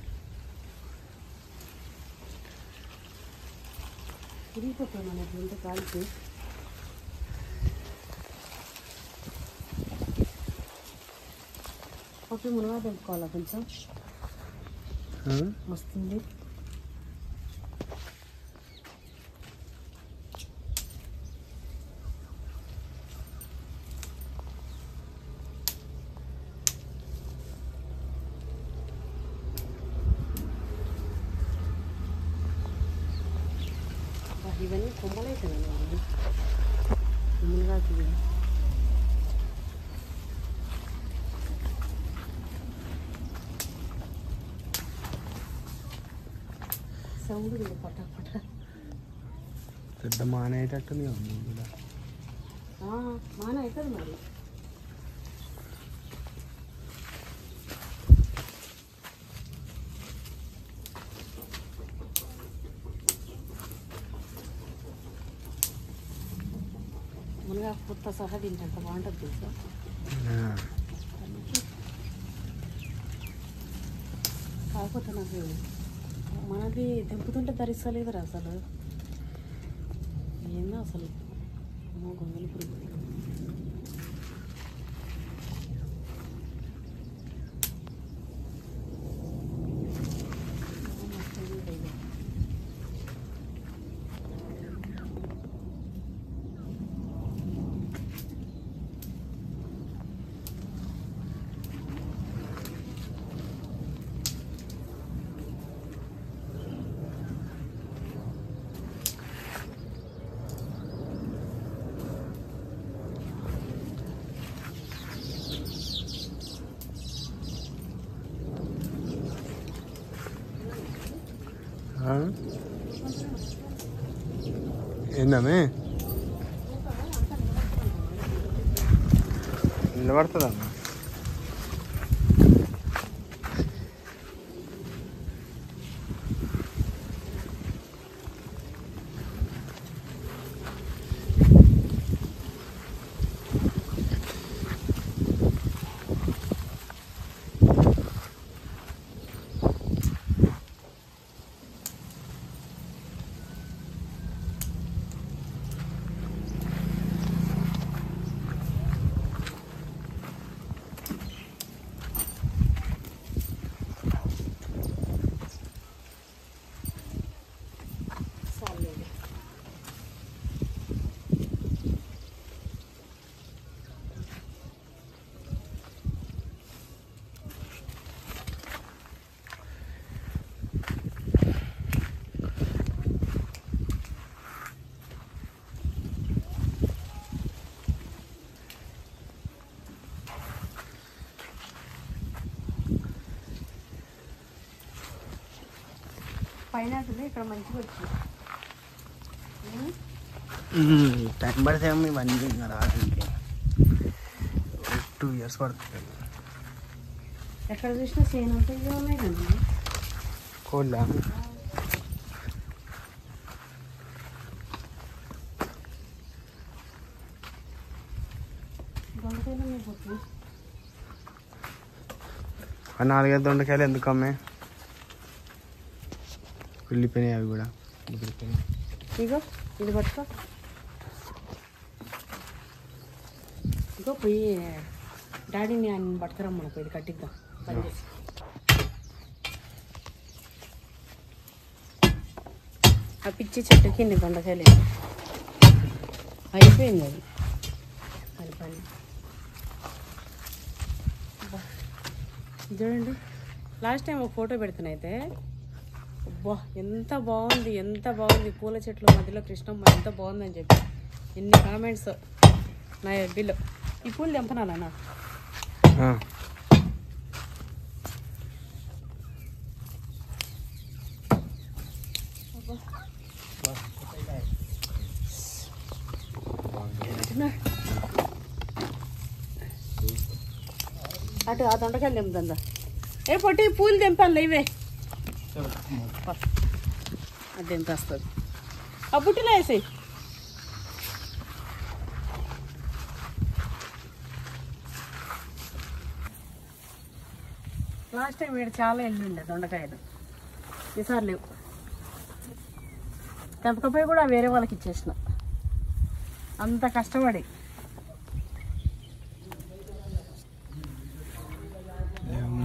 విరిగిపోతుంది మనకి ఎంత కాలికి. ఓకే, మునగా తెంపుకోవాలా కొంచెం వస్తుంది. ఇవన్నీ కొమ్మలైతుంది మునగా సౌండ్ పటాపట. పెద్ద మాన అయ్యేటట్టుంది కూడా. మాన అవుతుంది మరి. మునగా పుట్ట సహా తింటే బాగుంటుంది తెలుసా. కాకపోతే నాకు మనది తెంపుతుంటే ధరిస్తలేదురా అసలు. ఏందో అసలు గొంగలి పురుగు. ఏందమ్మే నిలబడుతుందమ్మా. పైనాపిల్ ఇక్కడ మంచిగా వచ్చింది. టైం పడితే ఇవన్నీ రావడానికి 2 years పడుతుంది. ఎక్కడ చూసినా సేన్ అంతా ఇవి ఉన్నాయి కదా. కోళ్ళ దొండకాయలు ఉన్నాయి పొట్టు. 4-5 దొండకాయలు ఎందుకు అమ్మే? కుళ్ళిపోయినాయి అవి కూడా. ఇగో ఇది పట్టుకో. ఇగో పోయి డాడీని ఆయన పట్టుకురమ్మను, పోయి ఇది కట్టిద్దాం పని చేసి. ఆ పిచ్చి చెట్టుకి ఇన్ని దొండకాయలు అయిపోయింది అది అది పని. చూడండి లాస్ట్ టైం ఒక ఫోటో పెడుతున్నైతే అబ్బా ఎంత బాగుంది, ఎంత బాగుంది, పూల చెట్ల మధ్యలో కృష్ణమ్మ ఎంత బాగుందని చెప్పి ఎన్ని కామెంట్స్ నా ఎబ్బిలో. ఈ పూలు తెంపనా నాన్న? అటు ఆ దొండకాయలు తెంపుతుందా? ఏ పొట్టి పూలు తెంపాలి ఇవే. అది ఎంత వస్తుంది ఆ బుట్టిలో వేసాయి. లాస్ట్ టైం వీడు చాలా వెళ్ళిండే దొండకాయలు, ఈసారి లేవు. తెంపకపోయి కూడా వేరే వాళ్ళకి ఇచ్చేసిన, అంత కష్టపడి.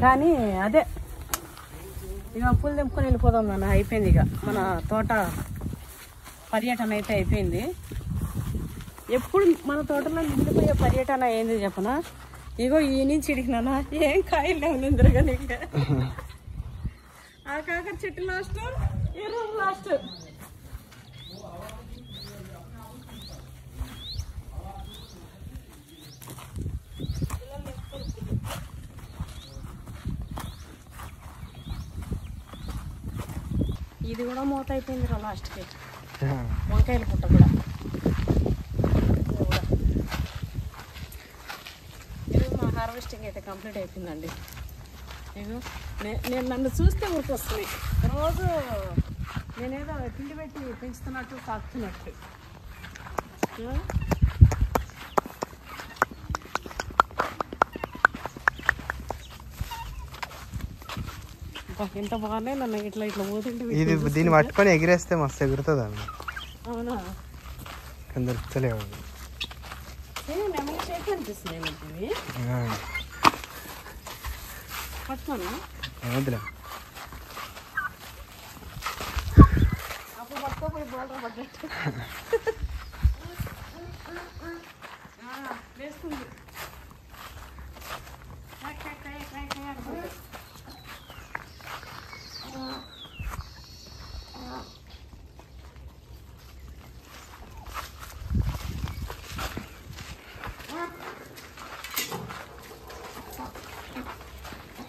కానీ అదే ఇక పూలు తెంపుకొని వెళ్ళిపోదాం నాన్న. అయిపోయింది ఇక మన తోట పర్యటన అయితే అయిపోయింది. ఎప్పుడు మన తోటలో నిండిపోయే పర్యటన ఏంది చెప్పనా? ఇగో ఈ నుంచి ఇడికినా ఏం కాయలు లేవు నిందరుగా నీకు. ఆ కాకర చెట్టు లాస్ట్, ఈ రూమ్ లాస్ట్. ఇది కూడా మూత అయిపోయింది రా లాస్ట్కి. వంకాయల పుట్ట కూడా ఇది మా హార్వెస్టింగ్ అయితే కంప్లీట్ అయిపోయిందండి. నేను నేను నన్ను చూస్తే ఊరికొస్తుంది. రోజు నేనేదో పిండి పెట్టి పెంచుతున్నట్టు సాగుతున్నట్టు. ఎంత బాగున్నాయి నన్ను ఇట్లా ఇట్లా పోతుంటే. ఇది దీన్ని పట్టుకొని ఎగిరేస్తే మస్తు ఎగురుతుంది అన్న. అవునా? దొరుకుతలేవు నెమలి షేప్ అనిపిస్తున్నాయి ఇవి. పట్టుకోనా? వద్దులే. అప్పుడు పట్టుకోపోయి బోల్డర్ పడ్డట్టు వేస్తుంది.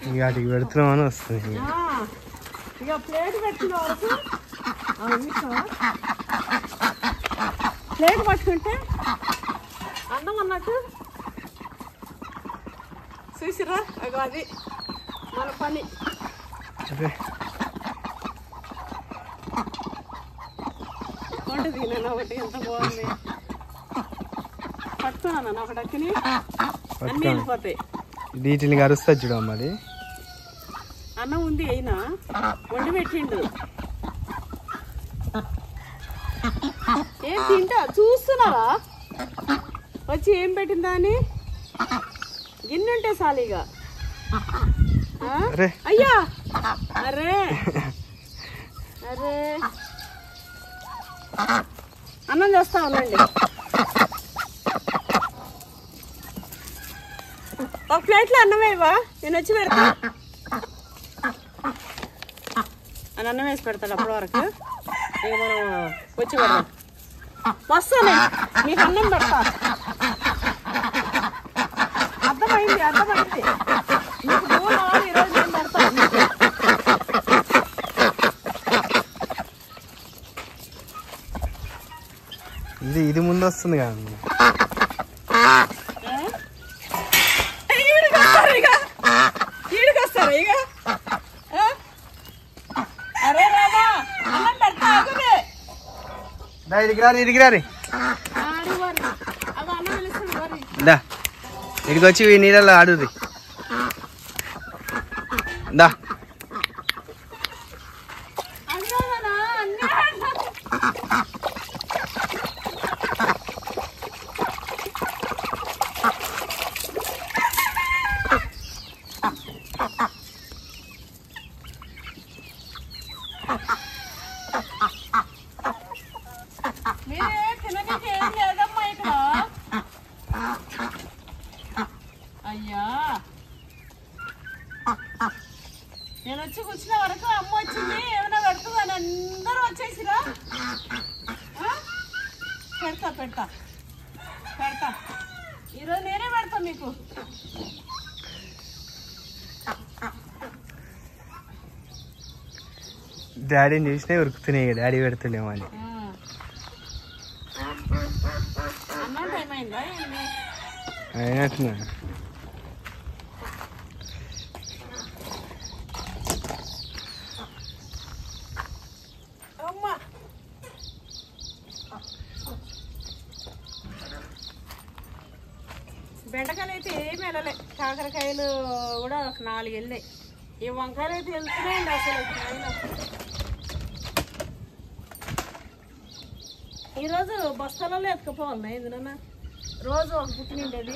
ఇక అటుకి పెడుతున్నామని వస్తుంది. ఇక ప్లేట్ పెట్టిన వరకు ప్లేట్ పట్టుకుంటే అన్నం అన్నట్టు చూసిరా అగో అది మన పని. వంట తిన్నాను ఒకటి ఎంత బాగుంది. పట్టుకున్నాను ఒకటి అక్కని అన్నీ వెళ్ళిపోతాయి. వీటిని కరుస్తా చూడమ్మ. అది అన్నం ఉంది అయినా వండి పెట్టిండు. ఏం తింటా చూస్తున్నారా వచ్చి ఏం పెట్టిందా అని. గిన్నె ఉంటే సాలిగా. అయ్యా అరే అరే అన్నం చేస్తా ఉండండి. ఒక ప్లేట్లో అన్నం వేయవా, నేను వచ్చి పెడతా అని అన్నం వేసి పెడతాడు. అప్పటి వరకు ఇక మనం వచ్చి పెడదాం. వస్తానే మీకు అన్నం పెడతా. అర్థమైంది అర్థమైంది. మీకు దూరం ఈరోజు నేను పెడతాను. ఇది ముందు వస్తుంది కదా. ఈడికొస్తారా ఇక? అరే రామా అన్నం పెడతా. ఇదిగిరారి ఇడికి వచ్చి ఈ నీళ్ళలో ఆడుది. దా అయ్యా నేను వచ్చి కూర్చున్న వరకు అమ్మ వచ్చింది ఏమైనా పెడుతుంది అని అందరూ వచ్చేసిరా. పెడతా పెడతా పెడతా ఈరోజు నేనే పెడతా మీకు. డాడీని చూసినా ఉరుకుతున్నాయి. డాడీ పెడుతున్నామో అని. అన్నం టైం అయిందా అయినట్టున్నా. అమ్మా బెండకాయలు అయితే ఏమి వెళ్ళలే. కాకరకాయలు కూడా ఒక 4 వెళ్ళాయి. ఈ వంకాయలు అయితే వెళ్తున్నాయండి అసలు. ఈరోజు బస్తాలలో ఎత్తుకుపోవాలి ఎందుకన్నా రోజు ఒక బుక్ నిండేది.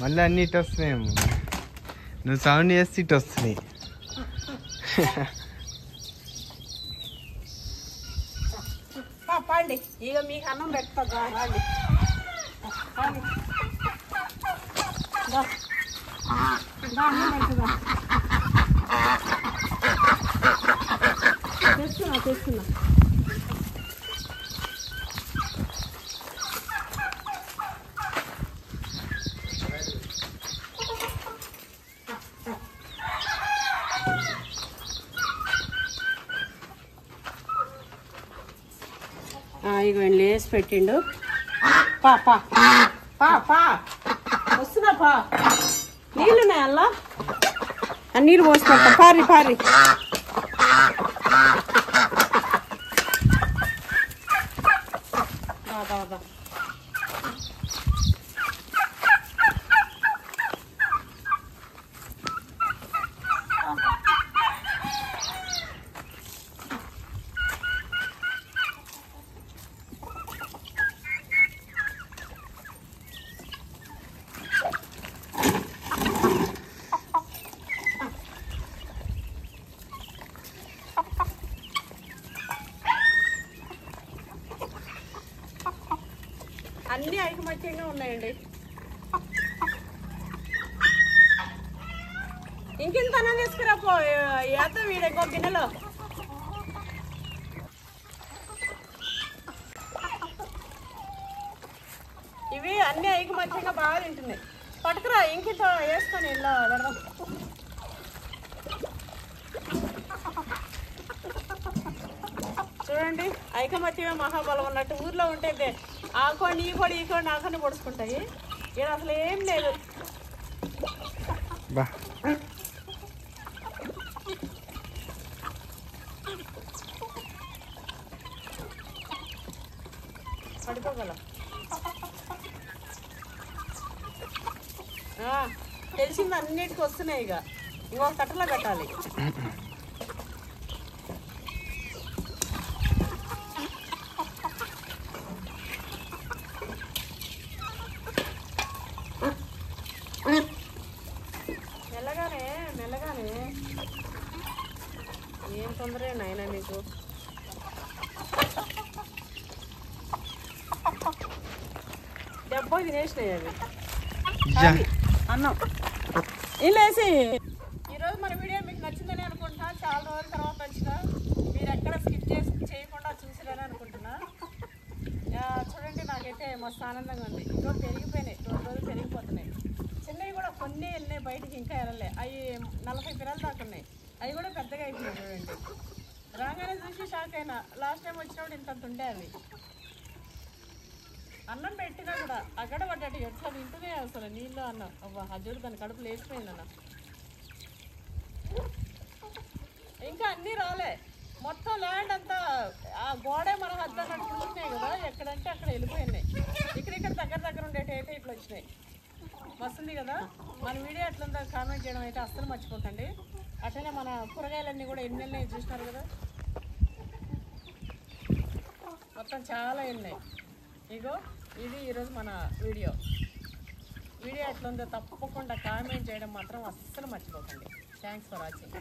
మళ్ళీ అన్ని ఇటు వస్తున్నాయేమో. నువ్వు సౌండ్ చేస్తే ఇటు వస్తున్నాయి. పండి ఇక మీకు అన్నం పెడతా రండి. తెస్తున్నా తెస్తున్నా. ఇక లేసి పెట్టిండు. పా పా పా పా వస్తున్నా పా. నీళ్ళు ఉన్నాయి అలా ఆ నీళ్ళు పోసి పెడతా. పారి పారి అన్ని ఐకమత్యంగా ఉన్నాయండి. ఇంకెంత అన్నం తీసుకురాపో ఏత వీడెక్కో గిన్నెలో. ఇవి అన్ని ఐకమత్యంగా బాగా తింటున్నాయి. పట్టుకురా ఇంకింత వేసుకొని ఇలా పెడదాం. చూడండి చూడండి ఐకమత్యమే మహాబలం అన్నట్టు ఊర్లో ఉంటే ఆ కోడి ఈ కోడి ఈ కోడి నాకన్నా పొడుచుకుంటాయి. ఇక్కడ అసలు ఏం లేదు. బా పడుకోగల తెలిసింది అన్నిటికి వస్తున్నాయి. ఇక ఇంకొక కట్టలో పెట్టాలి. మెల్లగానే మెల్లగానే ఏం తొందర నాయనా మీకు. డబ్బా తినేసినాయి అవి అన్నం ఇల్లేసి. ఈరోజు మన వీడియో మీకు నచ్చిందని అనుకుంటున్నా. చాలా రోజుల తర్వాత వచ్చిన మీరు ఎక్కడ స్కిప్ చేయకుండా చూసిరని అనుకుంటున్నా. చూడండి నాకైతే మస్తు ఆనందంగా ఉంది. ఈరోజు పెరిగిపోయినాయి, రోజు పెరిగిపోతున్నాయి. చిన్నవి కూడా కొన్ని వెళ్ళినాయి బయటికి, ఇంకా వెళ్ళలే. అవి 40 పిల్లలు దాకా ఉన్నాయి. అవి కూడా పెద్దగా అయిపోయినాయి. చూడండి రాగానే చూసి షాక్ అయినా. లాస్ట్ టైం వచ్చినప్పుడు ఇంత ఉండే అవి. అన్నం పెట్టినా కూడా అక్కడ పడ్డట్టు ఎట్లా తింటూనే అసలు నీళ్ళు అన్నం. అవ్వ అజ్జుడు దాని కడుపు లేచిపోయిందన్న. ఇంకా అన్నీ రాలే. మొత్తం ల్యాండ్ అంతా ఆ గోడే మనం అద్దం నడుపుతున్నాయి కదా, ఎక్కడంటే అక్కడ వెళ్ళిపోయినాయి. ఇక్కడ దగ్గర ఉండేటి అయితే ఇట్లా వచ్చినాయి. వస్తుంది కదా. మన వీడియో ఎట్లుందో కామెంట్ చేయడం అయితే అస్సలు మర్చిపోకండి. అట్లనే మన కూరగాయలన్నీ కూడా ఎన్ని చూసినారు కదా, మొత్తం చాలా ఉన్నాయి. ఇగో ఇది ఈరోజు మన వీడియో ఎట్లుందో తప్పకుండా కామెంట్ చేయడం మాత్రం అస్సలు మర్చిపోకండి. Thanks for watching.